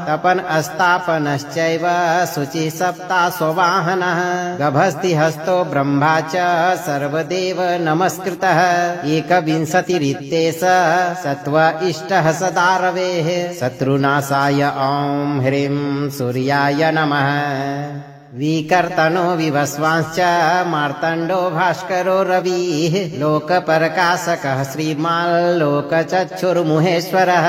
तपन् अस्तापनश्चैव शुचिः सप्ताश्ववाहनः गभस्तिहस्तो ब्रह्मा च सर्वदेव नमस्कृतः एकविंशतिरित्येष सत्त्व इष्टः सदा रवेः शत्रुनाशाय ॐ ह्रीं सूर्याय नमः विकर्तनो विवस्वांश्च मार्तण्डो भास्करो रविः लोकप्रकाशकः श्रीमाल्लोकचक्षुर्मुहेश्वरः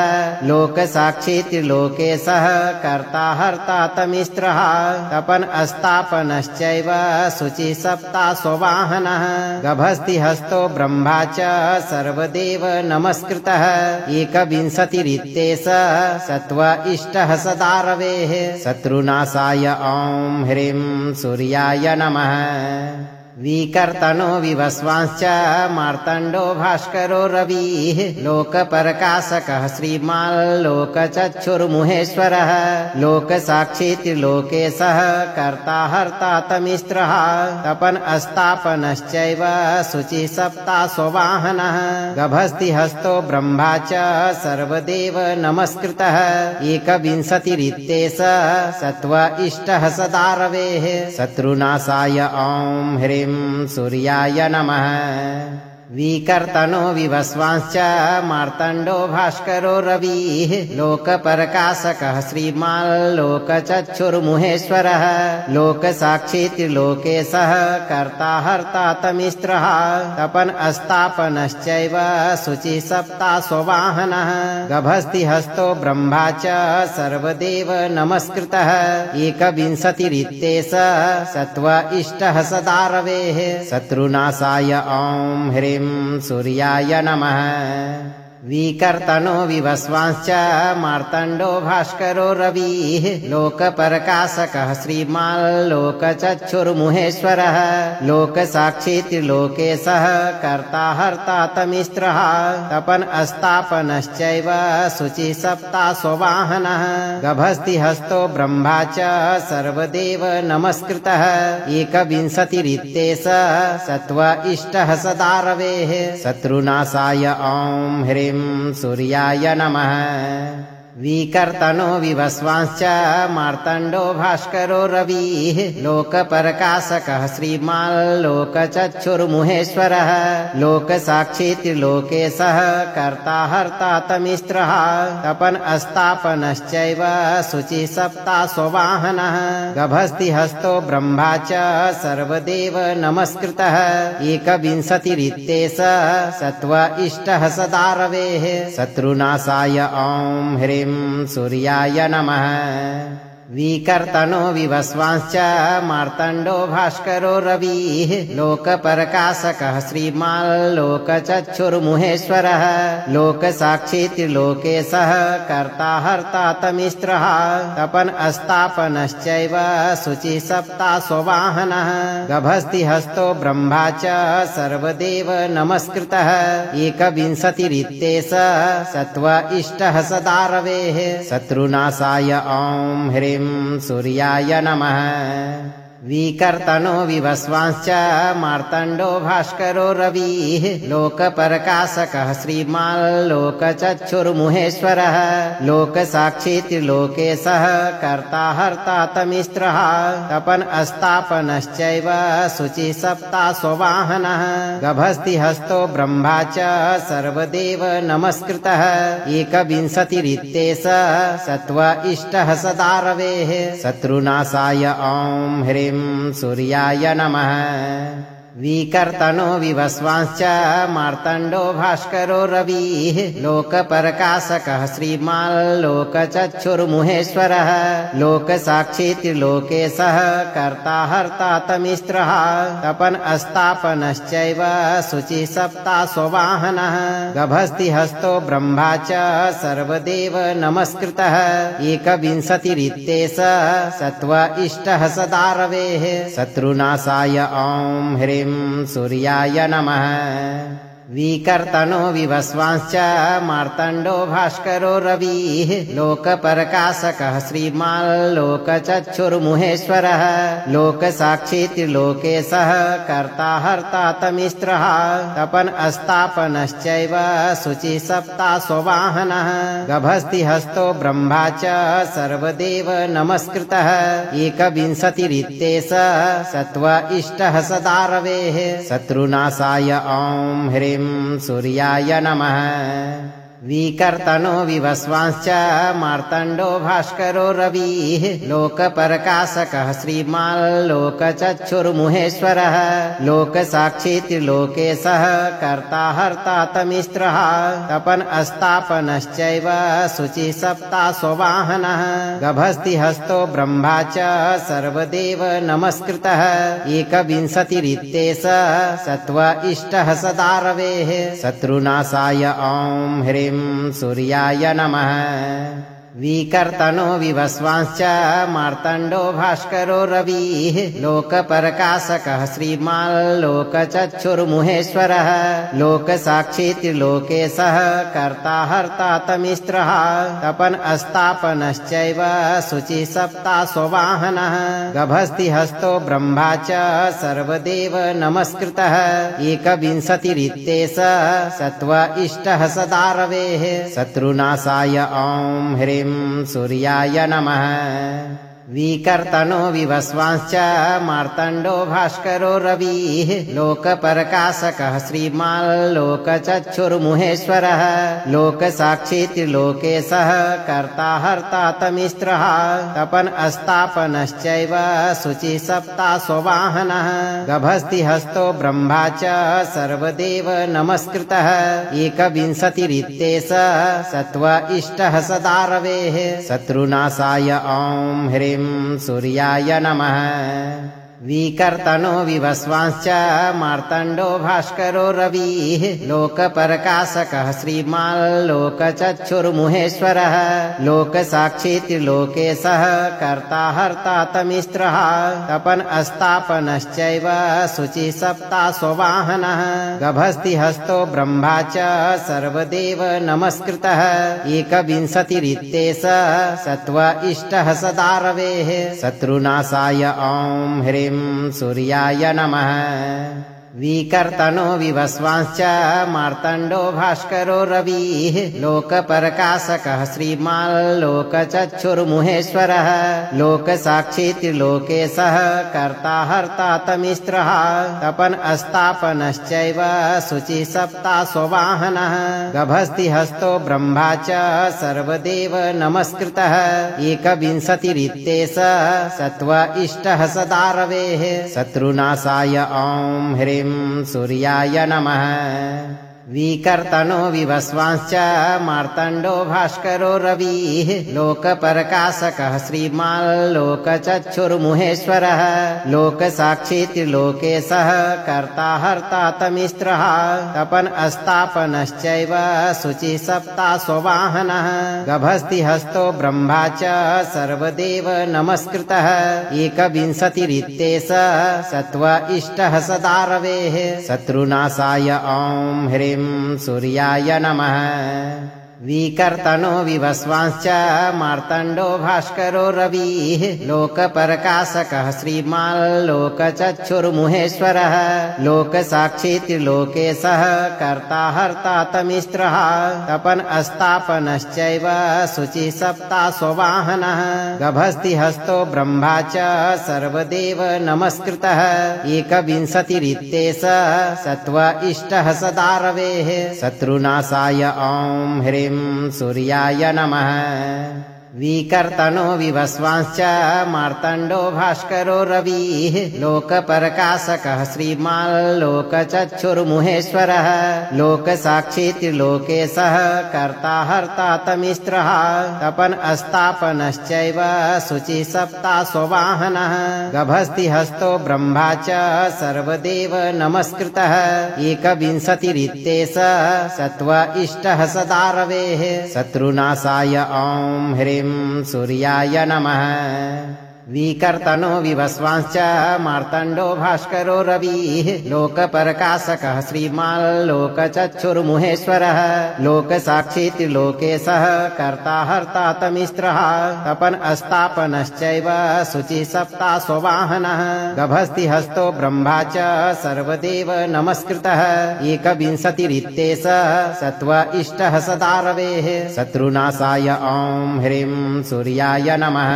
लोकसाक्षी त्रिलोकेशः कर्ता हर्ता तमिस्रः तपन् अस्तापनश्चैव शुचिः सप्ताश्ववाहनः गभस्तिहस्तो ब्रह्मा च सर्वदेव नमस्कृतः एकविंशतिरित्येष सत्त्व इष्टः सदा रवेः शत्रुनाशाय ॐ ह्रीं सूर्याय नमः विकर्तनो विवस्वांश्च मार्तण्डो भास्करो रविः लोकप्रकाशकः श्रीमाल्लोकचक्षुर्मुहेश्वरः लोकसाक्षी त्रिलोकेशः कर्ता हर्ता तमिस्रः तपन् अस्तापनश्चैव शुचिः सप्ताश्ववाहनः गभस्तिहस्तो ब्रह्मा च सर्वदेव नमस्कृतः एकविंशतिरित्येष सत्त्व इष्टः सदा रवेः शत्रुनाशाय ॐ ह्रीं सूर्याय नमः विकर्तनो विवस्वांश्च मार्तण्डो भास्करो रविः लोकप्रकाशकः श्रीमाल्लोकचक्षुर्मुहेश्वरः लोकसाक्षी त्रिलोकेशः कर्ता हर्ता तमिस्रः तपन् अस्तापनश्चैव शुचिः सप्ताश्ववाहनः गभस्तिहस्तो ब्रह्मा च सर्वदेव नमस्कृतः एकविंशतिरित्येष सत्त्व इष्टः सदा रवेः शत्रुनाशाय ॐ ह्रीं सूर्याय नमः विकर्तनो विवस्वांश्च मार्तण्डो भास्करो रविः लोकप्रकाशकः श्रीमाल्लोकचक्षुर्मुहेश्वरः लोकसाक्षी त्रिलोकेशः कर्ता हर्ता तमिस्रः तपन् अस्तापनश्चैव शुचिः सप्ताश्ववाहनः गभस्तिहस्तो ब्रह्मा च सर्वदेव नमस्कृतः एकविंशतिरित्येष सत्त्व इष्टः सदा रवेः शत्रुनाशाय ॐ ह्रीं सूर्याय नमः विकर्तनो विवस्वांश्च मार्तण्डो भास्करो रविः लोकप्रकाशकः श्रीमाल्लोकचक्षुर्मुहेश्वरः लोकसाक्षी त्रिलोकेशः कर्ता हर्ता तमिस्रः तपन् अस्तापनश्चैव शुचिः सप्ताश्ववाहनः गभस्तिहस्तो ब्रह्मा च सर्वदेव नमस्कृतः एकविंशतिरित्येष सत्त्व इष्टः सदा रवेः शत्रुनाशाय ॐ ह्रीं सूर्याय नमः विकर्तनो विवस्वांश्च मार्तण्डो भास्करो रविः लोकप्रकाशकः श्रीमाल्लोकचक्षुर्मुहेश्वरः लोकसाक्षी त्रिलोकेशः कर्ता हर्ता तमिस्रः तपन् अस्तापनश्चैव शुचिः सप्ताश्ववाहनः गभस्तिहस्तो ब्रह्मा च सर्वदेव नमस्कृतः एकविंशतिरित्येष सत्त्व इष्टः सदा रवेः शत्रुनाशाय ॐ ह्रीं सूर्याय नमः विकर्तनो विवस्वांश्च मार्तण्डो भास्करो रविः लोकप्रकाशकः श्रीमाल्लोकचक्षुर्मुहेश्वरः लोकसाक्षी त्रिलोकेशः कर्ता हर्ता तमिस्रः तपन् अस्तापनश्चैव शुचिः सप्ता स्ववाहनः गभस्तिहस्तो ब्रह्मा च सर्वदेव नमस्कृतः एकविंशतिरित्येष सत्त्व इष्टः सदा रवेः शत्रुनाशाय ॐ ह्रीं सूर्याय नमः विकर्तनो विवस्वांश्च मार्तण्डो भास्करो रविः लोकप्रकाशकः श्रीमाल्लोकचक्षुर्मुहेश्वरः लोकसाक्षी त्रिलोकेशः कर्ता हर्ता तमिस्रः तपन् अस्तापनश्चैव शुचिः सप्ता स्ववाहनः गभस्तिहस्तो ब्रह्मा च सर्वदेव नमस्कृतः एकविंशतिरित्येष सत्त्व इष्टः सदा रवेः शत्रुनाशाय ॐ ह्रीं सूर्याय नमः विकर्तनो विवस्वांश्च मार्तण्डो भास्करो रविः लोकप्रकाशकः श्रीमाल्लोकचक्षुर्मुहेश्वरः लोकसाक्षी त्रिलोकेशः कर्ता हर्ता तमिस्रः तपन् अस्तापनश्चैव शुचिः सप्ता स्ववाहनः गभस्तिहस्तो ब्रह्मा च सर्वदेव नमस्कृतः एकविंशतिरित्येष सत्त्व इष्टः सदा रवेः शत्रुनाशाय ॐ ह्रीं सूर्याय नमः विकर्तनो विवस्वांश्च मार्तण्डो भास्करो रविः लोकप्रकाशकः श्रीमाल्लोकचक्षुर्मुहेश्वरः लोकसाक्षी त्रिलोकेशः कर्ता हर्ता तमिस्रः तपन् अस्तापनश्चैव शुचिः सप्ता स्ववाहनः गभस्तिहस्तो ब्रह्मा च सर्वदेव नमस्कृतः एकविंशतिरित्येष सत्त्व इष्टः सदा रवेः शत्रुनाशाय ॐ ह्रीं सूर्याय नमः विकर्तनो विवस्वांश्च मार्तण्डो भास्करो रविः लोकप्रकाशकः श्रीमाल्लोकचक्षुर्मुहेश्वरः लोकसाक्षी त्रिलोकेशः कर्ता हर्ता तमिस्रः तपन् अस्तापनश्चैव शुचिः सप्ता स्ववाहनः गभस्तिहस्तो ब्रह्मा च सर्वदेव नमस्कृतः एकविंशतिरित्येष सत्त्व इष्टः सदा रवेः शत्रुनाशाय ॐ ह्रीं सूर्याय नमः विकर्तनो विवस्वांश्च मार्तण्डो भास्करो रविः लोकप्रकाशकः श्रीमाल्लोकचक्षुर्मुहेश्वरः लोकसाक्षी त्रिलोकेशः कर्ता हर्ता तमिस्रः तपन् अस्तापनश्चैव शुचिः सप्ता स्ववाहनः गभस्तिहस्तो ब्रह्मा च सर्वदेव नमस्कृतः एकविंशतिरित्येष सत्त्व इष्टः सदा रवेः शत्रुनाशाय ॐ ह्रीं सूर्याय नमः विकर्तनो विवस्वांश्च मार्तण्डो भास्करो रविः लोकप्रकाशकः श्रीमाल्लोकचक्षुर्मुहेश्वरः लोकसाक्षी त्रिलोकेशः कर्ता हर्ता तमिस्रः तपन् अस्तापनश्चैव शुचिः सप्ता स्ववाहनः गभस्तिहस्तो ब्रह्मा च सर्वदेव नमस्कृतः एकविंशतिरित्येष सत्त्व इष्टः सदा रवेः शत्रुनाशाय ॐ ह्रीं सूर्याय नमः विकर्तनो विवस्वांश्च मार्तण्डो भास्करो रविः लोकप्रकाशकः श्रीमाल्लोकचक्षुर्मुहेश्वरः लोकसाक्षी त्रिलोकेशः कर्ता हर्ता तमिस्रः तपन् अस्तापनश्चैव शुचिः सप्ता स्ववाहनः गभस्तिहस्तो ब्रह्मा च सर्वदेव नमस्कृतः एकविंशतिरित्येष सत्त्व इष्टः सदा रवेः शत्रुनाशाय ॐ ह्रीं सूर्याय नमः विकर्तनो विवस्वांश्च मार्तण्डो भास्करो रविः लोकप्रकाशकः श्रीमाल्लोकचक्षुर्मुहेश्वरः लोकसाक्षी त्रिलोकेशः कर्ता हर्ता तमिस्रः तपन् अस्तापनश्चैव शुचिः सप्ता स्ववाहनः गभस्तिहस्तो ब्रह्मा च सर्वदेव नमस्कृतः एकविंशतिरित्येष सत्त्व इष्टः सदा रवेः शत्रुनाशाय ॐ ह्रीं सूर्याय नमः विकर्तनो विवस्वांश्च मार्तण्डो भास्करो रविः लोकप्रकाशकः श्रीमाल्लोकचक्षुर्मुहेश्वरः लोकसाक्षी त्रिलोकेशः कर्ता हर्ता तमिस्त्रः तपन् अस्तापनश्चैव शुचिः सप्ता स्ववाहनः गभस्ति हस्तो ब्रह्मा च सर्वदेव नमस्कृतः एकविंशतिरित्येष सत्व इष्टः सदा रवेः शत्रुनाशाय ॐ ह्रीं सूर्याय नमः विकर्तनो विवस्वांश्च मार्तण्डो भास्करो रविः लोकप्रकाशकः श्रीमाल्लोकचक्षुर्मुहेश्वरः लोकसाक्षी त्रिलोकेशः कर्ता हर्ता तमिस्त्रः तपन् अस्तापनश्चैव शुचिः सप्ता स्ववाहनः गभस्ति हस्तो ब्रह्मा च सर्वदेव नमस्कृतः एकविंशतिरित्येष सत्व इष्टः सदा रवेः शत्रुनाशाय ॐ ह्रीं सूर्याय नमः विकर्तनो विवस्वांश्च मार्तण्डो भास्करो रविः लोकप्रकाशकः श्रीमाल्लोकचक्षुर्मुहेश्वरः लोकसाक्षी त्रिलोकेशः कर्ता हर्ता तमिस्त्रः तपन् अस्तापनश्चैव शुचिः सप्ता स्ववाहनः गभस्ति हस्तो ब्रह्मा च सर्वदेव नमस्कृतः एकविंशतिरित्येष सत्व इष्टः सदा रवेः शत्रुनाशाय ॐ ह्रीं सूर्याय नमः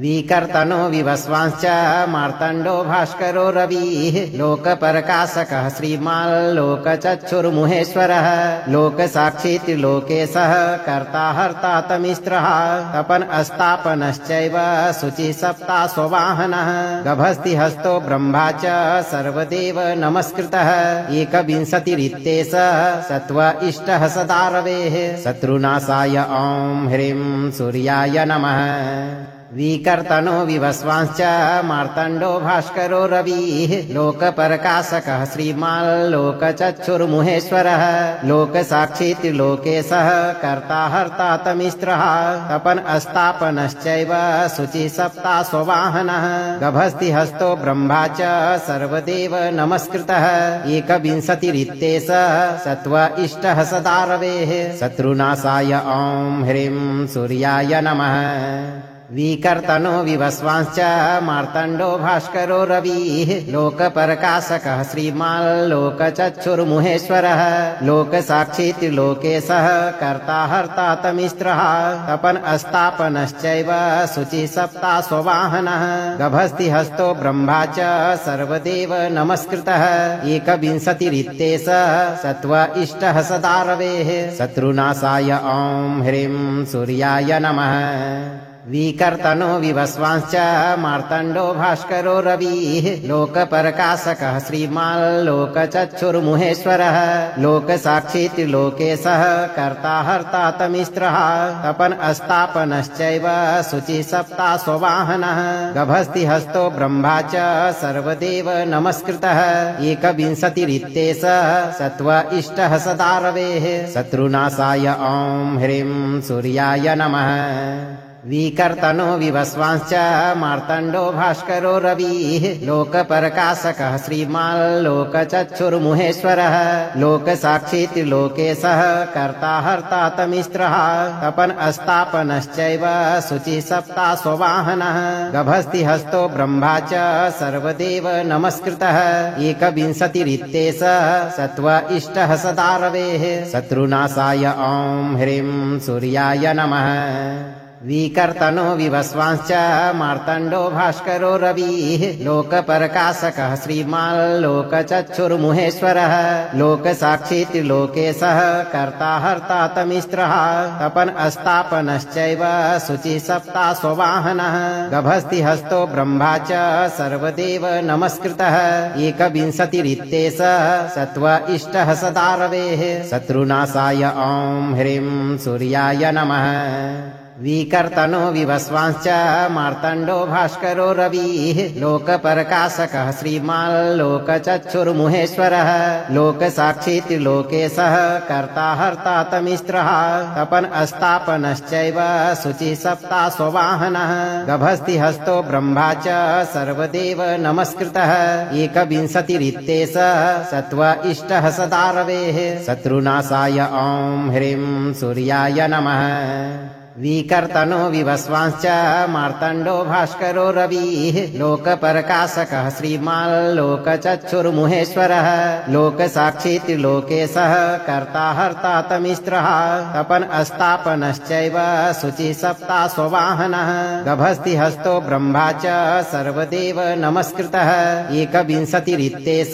विकर्तनो विवस्वांश्च मार्तण्डो भास्करो रविः लोकप्रकाशकः श्रीमाल्लोकचक्षुर्मुहेश्वरः लोकसाक्षी त्रिलोकेशः कर्ता हर्ता तमिस्त्रः तपन् अस्तापनश्चैव शुचिः सप्ता स्ववाहनः गभस्ति हस्तो ब्रह्मा च सर्वदेव नमस्कृतः एकविंशतिरित्येष सत्व इष्टः सदा रवेः शत्रुनाशाय ॐ ह्रीं सूर्याय नमः विकर्तनो विवस्वांश्च मार्तण्डो भास्करो रविः लोकप्रकाशकः श्रीमाल्लोकचक्षुर्मुहेश्वरः लोकसाक्षी त्रिलोकेशः कर्ता हर्ता तमिस्त्रः तपन् अस्तापनश्चैव शुचिः सप्ता स्ववाहनः गभस्ति हस्तो ब्रह्मा च सर्वदेव नमस्कृतः एकविंशतिरित्येष सत्व इष्टः सदा रवेः शत्रुनाशाय ॐ ह्रीं सूर्याय नमः विकर्तनो विवस्वांश्च मार्तण्डो भास्करो रविः लोकप्रकाशकः श्रीमाल्लोकचक्षुर्मुहेश्वरः लोकसाक्षी त्रिलोकेशः कर्ता हर्ता तमिस्त्रः तपन् अस्तापनश्चैव शुचिः सप्ता स्ववाहनः गभस्ति हस्तो ब्रह्मा च सर्वदेव नमस्कृतः एकविंशतिरित्येष सत्व इष्टः सदा रवेः शत्रुनाशाय ॐ ह्रीं सूर्याय नमः विकर्तनो विवस्वांश्च मार्तण्डो भास्करो रविः लोकप्रकाशकः श्रीमाल्लोकचक्षुर्मुहेश्वरः लोकसाक्षी त्रिलोकेशः कर्ता हर्ता तमिस्त्रः तपन् अस्तापनश्चैव शुचिः सप्ता स्ववाहनः गभस्ति हस्तो ब्रह्मा च सर्वदेव नमस्कृतः एकविंशतिरित्येष सत्व इष्टः सदा रवेः शत्रुनाशाय ॐ ह्रीं सूर्याय नमः विकर्तनो विवस्वांश्च मार्तण्डो भास्करो रविः लोकप्रकाशकः श्रीमाल्लोकचक्षुर्मुहेश्वरः लोकसाक्षी त्रिलोकेशः कर्ता हर्ता तमिस्त्रः तपन् अस्तापनश्चैव शुचिः सप्ता स्ववाहनः गभस्ति हस्तो ब्रह्मा च सर्वदेव नमस्कृतः एकविंशतिरित्येष सत्व इष्टः सदा रवेः शत्रुनाशाय ॐ ह्रीं सूर्याय नमः विकर्तनो विवस्वांश्च मार्तण्डो भास्करो रविः लोकप्रकाशकः श्रीमाल्लोकचक्षुर्मुहेश्वरः लोकसाक्षी त्रिलोकेशः कर्ता हर्ता तमिस्त्रः तपन् अस्तापनश्चैव शुचिः सप्ता स्ववाहनः गभस्ति हस्तो ब्रह्मा च सर्वदेव नमस्कृतः एकविंशतिरित्येष सत्व इष्टः सदा रवेः शत्रुनाशाय ॐ ह्रीं सूर्याय नमः विकर्तनो विवस्वांश्च मार्तण्डो भास्करो रविः लोकप्रकाशकः श्रीमाल्लोकचक्षुर्मुहेश्वरः लोकसाक्षी त्रिलोकेशः कर्ता हर्ता तमिस्रः तपन अस्तापनश्चैव शुचिः सप्ता स्ववाहनः गभस्तिहस्तो ब्रह्मा च सर्वदेव नमस्कृतः एकविंशतिरित्येष सत्व इष्टः सदा रवेः शत्रुनाशाय ॐ ह्रीं सूर्याय नमः विकर्तनो विवस्वांश्च मार्तण्डो भास्करो रविः लोकप्रकाशकः श्रीमाल्लोकचक्षुर्मुहेश्वरः लोकसाक्षी त्रिलोकेशः कर्ता हर्ता तमिस्रः तपन अस्तापनश्चैव शुचिः सप्ता स्ववाहनः गभस्तिहस्तो ब्रह्मा च सर्वदेव नमस्कृतः एकविंशतिरित्येष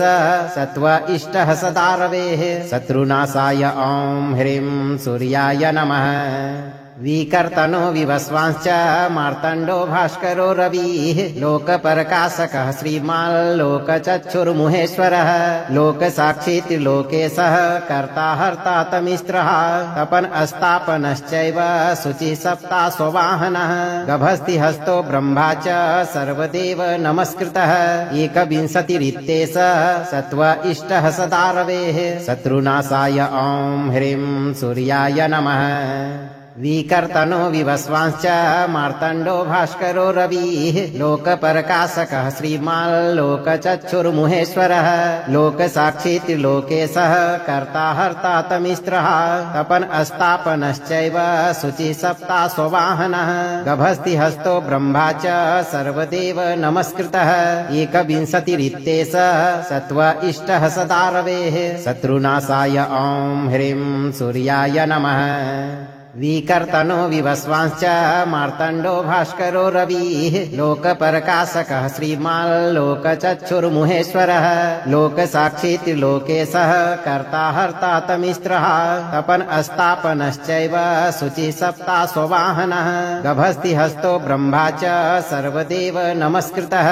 सत्व इष्टः सदा रवेः शत्रुनाशाय ॐ ह्रीं सूर्याय नमः विकर्तनो विवस्वांश्च मार्तण्डो भास्करो रविः लोकप्रकाशकः श्रीमाल्लोकचक्षुर्मुहेश्वरः लोकसाक्षी त्रिलोकेशः कर्ता हर्ता तमिस्रः तपन अस्तापनश्चैव शुचिः सप्ता स्ववाहनः गभस्तिहस्तो ब्रह्मा च सर्वदेव नमस्कृतः एकविंशतिरित्येष सत्व इष्टः सदा रवेः शत्रुनाशाय ॐ ह्रीं सूर्याय नमः विकर्तनो विवस्वांश्च मार्तण्डो भास्करो रविः लोकप्रकाशकः श्रीमाल्लोकचक्षुर्मुहेश्वरः लोकसाक्षी त्रिलोकेशः कर्ता हर्ता तमिस्रः तपन अस्तापनश्चैव शुचिः सप्ता स्ववाहनः गभस्तिहस्तो ब्रह्मा च सर्वदेव नमस्कृतः एकविंशतिरित्येष सत्व इष्टः सदा रवेः शत्रुनाशाय ॐ ह्रीं सूर्याय नमः विकर्तनो विवस्वांश्च मार्तण्डो भास्करो रविः लोकप्रकाशकः श्रीमाल्लोकचक्षुर्मुहेश्वरः लोकसाक्षी त्रिलोकेशः कर्ता हर्ता तमिस्रः तपन अस्तापनश्चैव शुचिः सप्ता स्ववाहनः गभस्तिहस्तो ब्रह्मा च सर्वदेव नमस्कृतः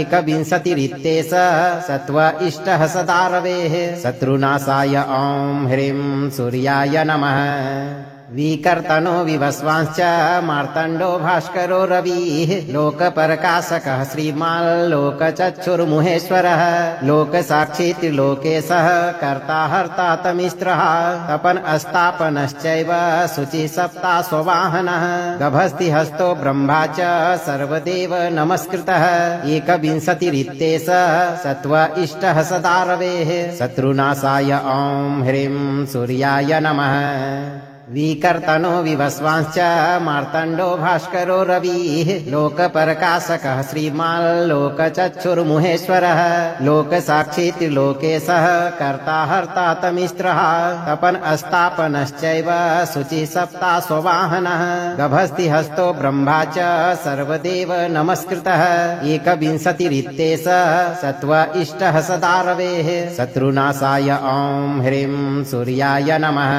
एकविंशतिरित्येष सत्व इष्टः सदा रवेः शत्रुनाशाय ॐ ह्रीं सूर्याय नमः विकर्तनो विवस्वांश्च मार्तण्डो भास्करो रविः लोकप्रकाशकः श्रीमाल्लोकचक्षुर्मुहेश्वरः लोकसाक्षी त्रिलोकेशः कर्ता हर्ता तमिस्रः तपन अस्तापनश्चैव शुचिः सप्ता स्ववाहनः गभस्तिहस्तो ब्रह्मा च सर्वदेव नमस्कृतः एकविंशतिरित्येष सत्व इष्टः सदा रवेः शत्रुनाशाय ॐ ह्रीं सूर्याय नमः विकर्तनो विवस्वांश्च मार्तण्डो भास्करो रविः लोकप्रकाशकः श्रीमाल्लोकचक्षुर्मुहेश्वरः लोकसाक्षी त्रिलोकेशः कर्ता हर्ता तमिस्रः तपन अस्तापनश्चैव शुचिः सप्ता स्ववाहनः गभस्तिहस्तो ब्रह्मा च सर्वदेव नमस्कृतः एकविंशतिरित्येष सत्व इष्टः सदा रवेः शत्रुनाशाय ॐ ह्रीं सूर्याय नमः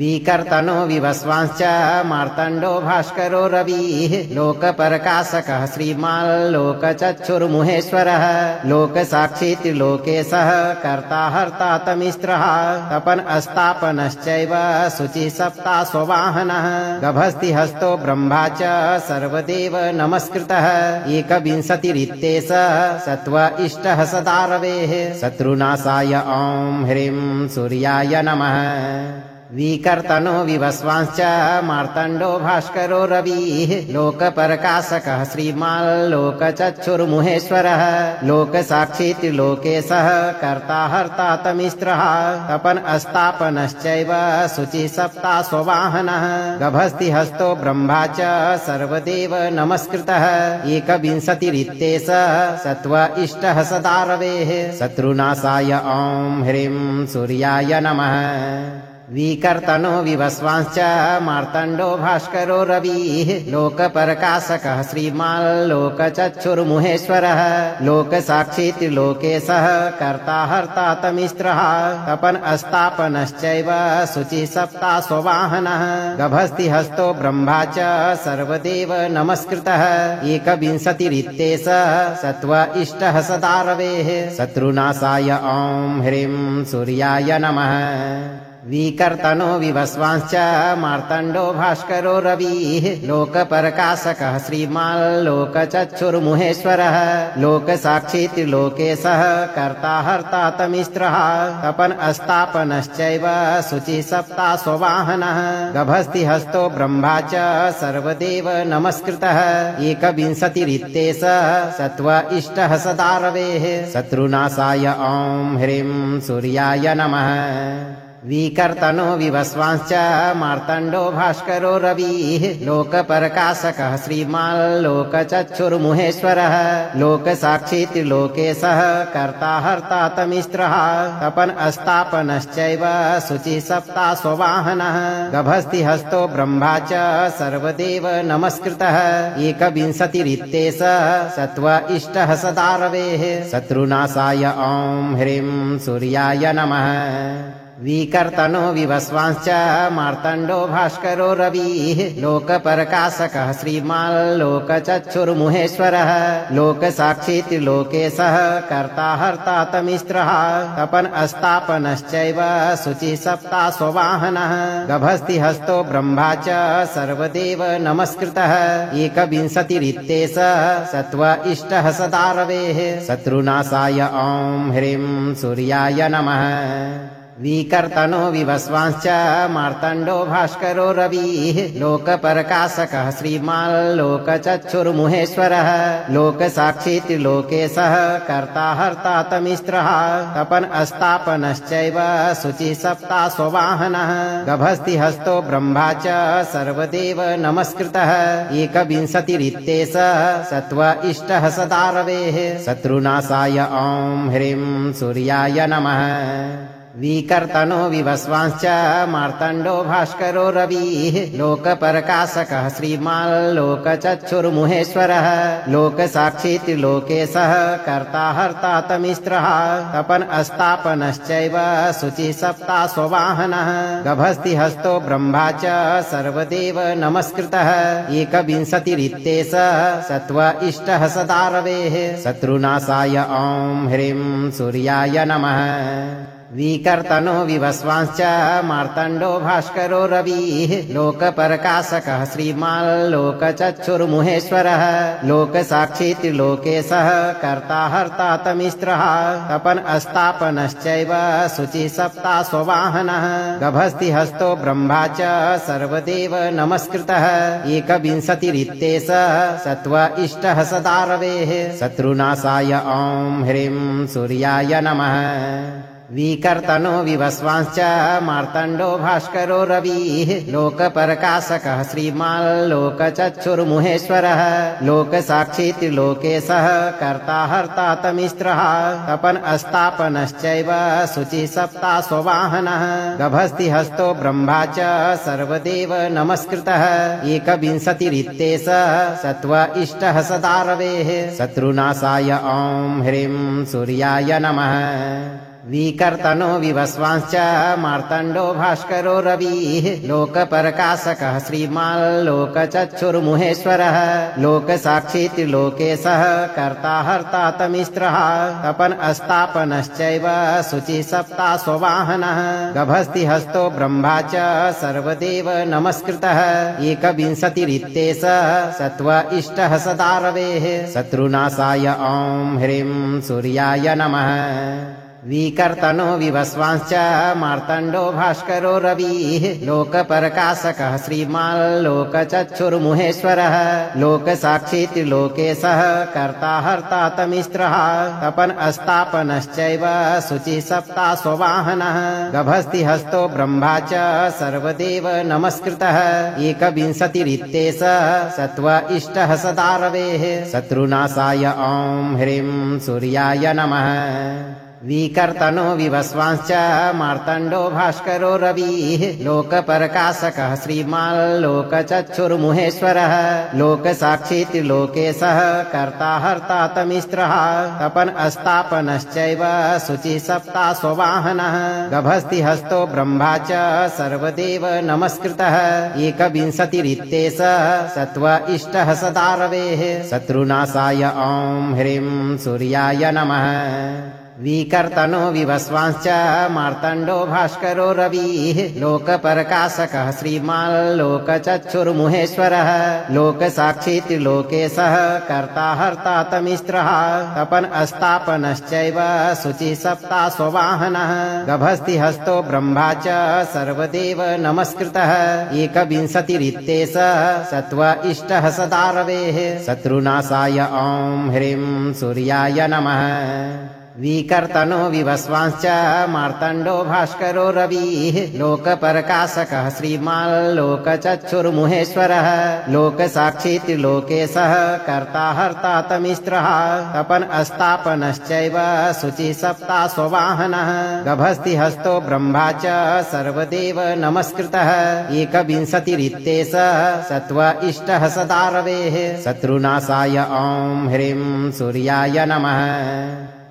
विकर्तनो विवस्वांश्च मार्तण्डो भास्करो रविः लोकप्रकाशकः श्रीमाल्लोकचक्षुर्मुहेश्वरः लोकसाक्षी त्रिलोकेशः कर्ता हर्ता तमिस्रः तपन अस्तापनश्चैव शुचिः सप्ता स्ववाहनः गभस्तिहस्तो ब्रह्मा च सर्वदेव नमस्कृतः एकविंशतिरित्येष सत्व इष्टः सदा रवेः शत्रुनाशाय ॐ ह्रीं सूर्याय नमः विकर्तनो विवस्वांश्च मार्तण्डो भास्करो रविः लोकप्रकाशकः श्रीमाल्लोकचक्षुर्मुहेश्वरः लोकसाक्षी त्रिलोकेशः कर्ता हर्ता तमिस्रः तपन अस्तापनश्चैव शुचिः सप्ता स्ववाहनः गभस्तिहस्तो ब्रह्मा च सर्वदेव नमस्कृतः एकविंशतिरित्येष सत्व इष्टः सदा रवेः शत्रुनाशाय ॐ ह्रीं सूर्याय नमः विकर्तनो विवस्वांश्च मार्तण्डो भास्करो रविः लोकप्रकाशकः श्रीमाल्लोकचक्षुर्मुहेश्वरः लोकसाक्षी त्रिलोकेशः कर्ता हर्ता तमिस्रः तपन अस्तापनश्चैव शुचिः सप्ता स्ववाहनः गभस्तिहस्तो ब्रह्मा च सर्वदेव नमस्कृतः एकविंशतिरित्येष सत्व इष्टः सदा रवेः शत्रुनाशाय ॐ ह्रीं सूर्याय नमः विकर्तनो विवस्वांश्च मार्तण्डो भास्करो रविः लोकप्रकाशकः श्रीमाल्लोकचक्षुर्मुहेश्वरः लोकसाक्षी त्रिलोकेशः कर्ता हर्ता तमिस्त्रः तपन अस्तापनश्चैव शुचिः सप्ताश्ववाहनः गभस्तिहस्तो ब्रह्मा च सर्वदेव नमस्कृतः एकविंशतिरित्येष सत्व इष्टः सदा रवेः शत्रुनाशाय ॐ ह्रीं सूर्याय नमः विकर्तनो विवस्वांश्च मार्तण्डो भास्करो रविः लोकप्रकाशकः श्रीमाल्लोकचक्षुर्मुहेश्वरः लोकसाक्षी त्रिलोकेशः कर्ता हर्ता तमिस्त्रः तपन अस्तापनश्चैव शुचिः सप्ताश्ववाहनः गभस्तिहस्तो ब्रह्मा च सर्वदेव नमस्कृतः एकविंशतिरित्येष सत्व इष्टः सदा रवेः शत्रुनाशाय ॐ ह्रीं सूर्याय नमः विकर्तनो विवस्वांश्च मार्तण्डो भास्करो रविः लोकप्रकाशकः श्रीमाल्लोकचक्षुर्मुहेश्वरः लोकसाक्षी त्रिलोकेशः कर्ता हर्ता तमिस्त्रः तपन अस्तापनश्चैव शुचिः सप्ताश्ववाहनः गभस्तिहस्तो ब्रह्मा च सर्वदेव नमस्कृतः एकविंशतिरित्येष सत्व इष्टः सदा रवेः शत्रुनाशाय ॐ ह्रीं सूर्याय नमः विकर्तनो विवस्वांश्च मार्तण्डो भास्करो रविः लोकप्रकाशकः श्रीमाल्लोकचक्षुर्मुहेश्वरः लोकसाक्षी त्रिलोकेशः कर्ता हर्ता तमिस्त्रः तपन अस्तापनश्चैव शुचिः सप्ताश्ववाहनः गभस्तिहस्तो ब्रह्मा च सर्वदेव नमस्कृतः एकविंशतिरित्येष सत्व इष्टः सदा रवेः शत्रुनाशाय ॐ ह्रीं सूर्याय नमः विकर्तनो विवस्वांश्च मार्तण्डो भास्करो रविः लोकप्रकाशकः श्रीमाल्लोकचक्षुर्मुहेश्वरः लोकसाक्षी त्रिलोकेशः कर्ता हर्ता तमिस्त्रः तपन अस्तापनश्चैव शुचिः सप्ताश्ववाहनः गभस्तिहस्तो ब्रह्मा च सर्वदेव नमस्कृतः एकविंशतिरित्येष सत्व इष्टः सदा रवेः शत्रुनाशाय ॐ ह्रीं सूर्याय नमः विकर्तनो विवस्वांश्च मार्तण्डो भास्करो रविः लोकप्रकाशकः श्रीमाल्लोकचक्षुर्मुहेश्वरः लोकसाक्षी त्रिलोकेशः कर्ता हर्ता तमिस्त्रः तपन अस्तापनश्चैव शुचिः सप्ताश्ववाहनः गभस्तिहस्तो ब्रह्मा च सर्वदेव नमस्कृतः एकविंशतिरित्येष सत्व इष्टः सदा रवेः शत्रुनाशाय ॐ ह्रीं सूर्याय नमः विकर्तनो विवस्वांश्च मार्तण्डो भास्करो रविः लोकप्रकाशकः श्रीमाल्लोकचक्षुर्मुहेश्वरः लोकसाक्षी त्रिलोकेशः कर्ता हर्ता तमिस्त्रः तपन अस्तापनश्चैव शुचिः सप्ताश्ववाहनः गभस्तिहस्तो ब्रह्मा च सर्वदेव नमस्कृतः एकविंशतिरित्येष सत्व इष्टः सदा रवेः शत्रुनाशाय ॐ ह्रीं सूर्याय नमः विकर्तनो विवस्वांश्च मार्तण्डो भास्करो रविः लोकप्रकाशकः श्रीमाल्लोकचक्षुर्मुहेश्वरः लोकसाक्षी त्रिलोकेशः कर्ता हर्ता तमिस्त्रः तपन अस्तापनश्चैव शुचिः सप्ताश्ववाहनः गभस्तिहस्तो ब्रह्मा च सर्वदेव नमस्कृतः एकविंशतिरित्येष सत्व इष्टः सदा रवेः शत्रुनाशाय ॐ ह्रीं सूर्याय नमः विकर्तनो विवस्वांश्च मार्तण्डो भास्करो रविः लोकप्रकाशकः श्रीमाल्लोकचक्षुर्मुहेश्वरः लोकसाक्षी त्रिलोकेशः कर्ता हर्ता तमिस्त्रः तपन अस्तापनश्चैव शुचिः सप्ताश्ववाहनः गभस्तिहस्तो ब्रह्मा च सर्वदेव नमस्कृतः एकविंशतिरित्येष सत्व इष्टः सदा रवेः शत्रुनाशाय ॐ ह्रीं सूर्याय नमः विकर्तनो विवस्वांश्च मार्तण्डो भास्करो रविः लोकप्रकाशकः श्रीमाल्लोकचक्षुर्मुहेश्वरः लोकसाक्षी त्रिलोकेशः कर्ता हर्ता तमिस्त्रः तपन अस्तापनश्चैव शुचिः सप्ताश्ववाहनः गभस्तिहस्तो ब्रह्मा च सर्वदेव नमस्कृतः एकविंशतिरित्येष सत्व इष्टः सदा रवेः शत्रुनाशाय ॐ ह्रीं सूर्याय नमः विकर्तनो विवस्वांश्च मार्तण्डो भास्करो रविः लोकप्रकाशकः श्रीमाल्लोकचक्षुर्मुहेश्वरः लोकसाक्षी त्रिलोकेशः कर्ता हर्ता तमिस्रः तपन् अस्तापनश्चैव शुचिः सप्ता स्ववाहनः गभस्ति हस्तो ब्रह्मा च सर्वदेव नमस्कृतः एकविंशतिरित्येष सत्व इष्टः सदा रवेः शत्रुनाशाय ॐ ह्रीं सूर्याय नमः विकर्तनो विवस्वांश्च मार्तण्डो भास्करो रविः लोकप्रकाशकः श्रीमाल्लोकचक्षुर्मुहेश्वरः लोकसाक्षी त्रिलोकेशः कर्ता हर्ता तमिस्रः तपन् अस्तापनश्चैव शुचिः सप्ता स्ववाहनः गभस्ति हस्तो ब्रह्मा च सर्वदेव नमस्कृतः एकविंशतिरित्येष सत्व इष्टः सदा रवेः शत्रुनाशाय ॐ ह्रीं सूर्याय नमः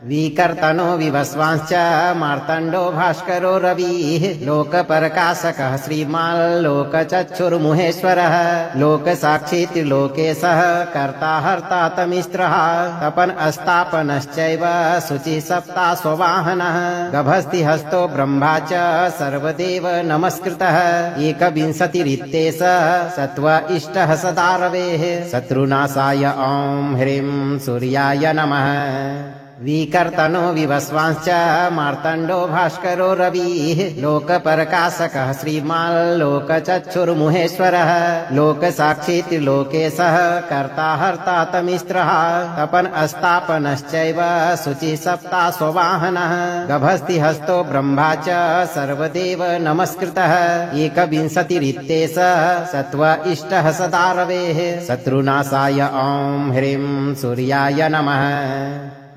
विकर्तनो विवस्वांश्च मार्तण्डो भास्करो रविः लोकप्रकाशकः श्रीमाल्लोकचक्षुर्मुहेश्वरः लोकसाक्षी त्रिलोकेशः कर्ता हर्ता तमिस्रः तपन् अस्तापनश्चैव शुचिः सप्ता स्ववाहनः गभस्ति हस्तो ब्रह्मा च सर्वदेव नमस्कृतः एकविंशतिरित्येष सत्व इष्टः सदा रवेः शत्रुनाशाय ॐ ह्रीं सूर्याय नमः विकर्तनो विवस्वांश्च मार्तण्डो भास्करो रविः लोकप्रकाशकः श्रीमाल्लोकचक्षुर्मुहेश्वरः लोकसाक्षी त्रिलोकेशः कर्ता हर्ता तमिस्रः तपन् अस्तापनश्चैव शुचिः सप्ता स्ववाहनः गभस्ति हस्तो ब्रह्मा च सर्वदेव नमस्कृतः एकविंशतिरित्येष सत्व इष्टः सदा रवेः शत्रुनाशाय ॐ ह्रीं सूर्याय नमः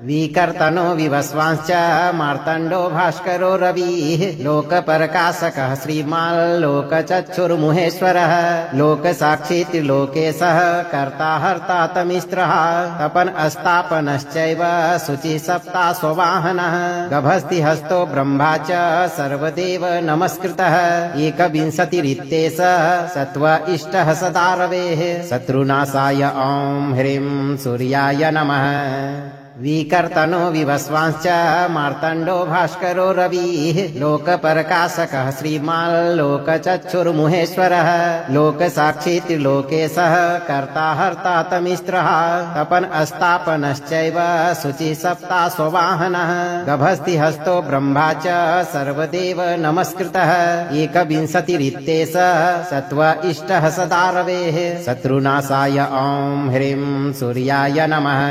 विकर्तनो विवस्वांश्च मार्तण्डो भास्करो रविः लोकप्रकाशकः श्रीमाल्लोकचक्षुर्मुहेश्वरः लोकसाक्षी त्रिलोकेशः कर्ता हर्ता तमिस्रः तपन् अस्तापनश्चैव शुचिः सप्ता स्ववाहनः गभस्ति हस्तो ब्रह्मा च सर्वदेव नमस्कृतः एकविंशतिरित्येष सत्व इष्टः सदा रवेः शत्रुनाशाय ॐ ह्रीं सूर्याय नमः विकर्तनो विवस्वांश्च मार्तण्डो भास्करो रविः लोकप्रकाशकः श्रीमाल्लोकचक्षुर्मुहेश्वरः लोकसाक्षी त्रिलोकेशः कर्ता हर्ता तमिस्रः तपन् अस्तापनश्चैव शुचिः सप्ता स्ववाहनः गभस्ति हस्तो ब्रह्मा च सर्वदेव नमस्कृतः एकविंशतिरित्येष सत्व इष्टः सदा रवेः शत्रुनाशाय ॐ ह्रीं सूर्याय नमः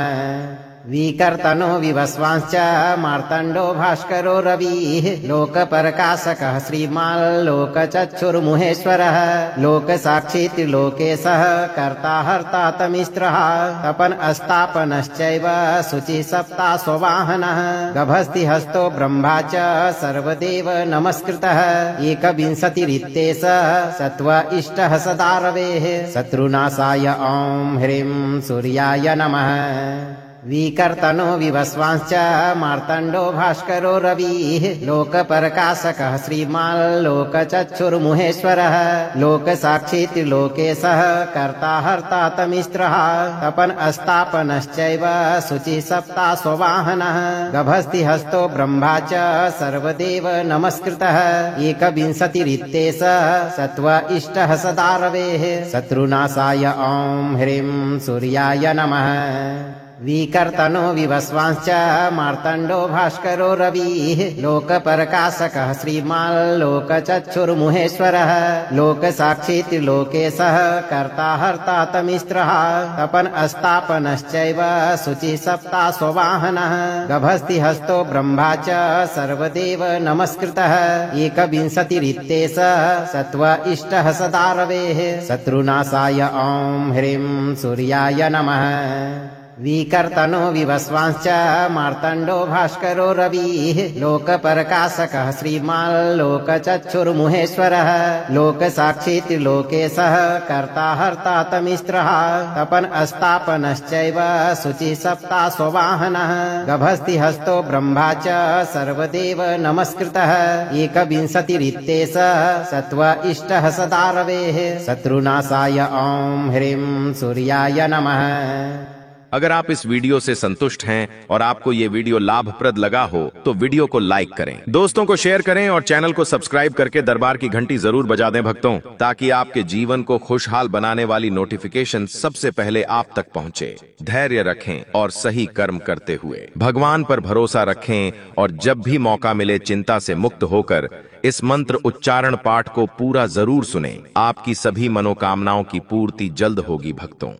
विकर्तनो विवस्वांश्च मार्तण्डो भास्करो रविः लोकप्रकाशकः श्रीमाल्लोकचक्षुर्मुहेश्वरः लोकसाक्षी त्रिलोकेशः कर्ता हर्ता तमिस्रः तपन् अस्तापनश्चैव शुचिः सप्ता स्ववाहनः गभस्ति हस्तो ब्रह्मा च सर्वदेव नमस्कृतः एकविंशतिरित्येष सत्व इष्टः सदा रवेः शत्रुनाशाय ॐ ह्रीं सूर्याय नमः विकर्तनो विवस्वांश्च मार्तण्डो भास्करो रविः लोकप्रकाशकः श्रीमाल्लोकचक्षुर्मुहेश्वरः लोकसाक्षी त्रिलोकेशः कर्ता हर्ता तमिस्रः तपन् अस्तापनश्चैव शुचिः सप्ता स्ववाहनः गभस्ति हस्तो ब्रह्मा च सर्वदेव नमस्कृतः एकविंशतिरित्येष सत्व इष्टः सदा रवेः शत्रुनाशाय ॐ ह्रीं सूर्याय नमः विकर्तनो विवस्वांश्च मार्तण्डो भास्करो रविः लोकप्रकाशकः श्रीमाल्लोकचक्षुर्मुहेश्वरः लोकसाक्षी त्रिलोकेशः कर्ता हर्ता तमिस्रः तपन् अस्तापनश्चैव शुचिः सप्ता स्ववाहनः गभस्ति हस्तो ब्रह्मा च सर्वदेव नमस्कृतः एकविंशतिरित्येष सत्व इष्टः सदा रवेः शत्रुनाशाय ॐ ह्रीं सूर्याय नमः विकर्तनो विवस्वांश्च मार्तण्डो भास्करो रविः लोकप्रकाशकः श्रीमाल्लोकचक्षुर्मुहेश्वरः लोकसाक्षी त्रिलोकेशः कर्ता हर्ता तमिस्रः तपन् अस्तापनश्चैव शुचिः सप्ता स्ववाहनः गभस्ति हस्तो ब्रह्मा च सर्वदेव नमस्कृतः एकविंशतिरित्येष सत्व इष्टः सदा रवेः शत्रुनाशाय ॐ ह्रीं सूर्याय नमः अगर आप इस वीडियो से संतुष्ट हैं और आपको ये वीडियो लाभप्रद लगा हो तो वीडियो को लाइक करें, दोस्तों को शेयर करें और चैनल को सब्सक्राइब करके दरबार की घंटी जरूर बजा दें भक्तों, ताकि आपके जीवन को खुशहाल बनाने वाली नोटिफिकेशन सबसे पहले आप तक पहुंचे। धैर्य रखें और सही कर्म करते हुए भगवान पर भरोसा रखें और जब भी मौका मिले चिंता से मुक्त होकर इस मंत्र उच्चारण पाठ को पूरा जरूर सुनें। आपकी सभी मनोकामनाओं की पूर्ति जल्द होगी भक्तों।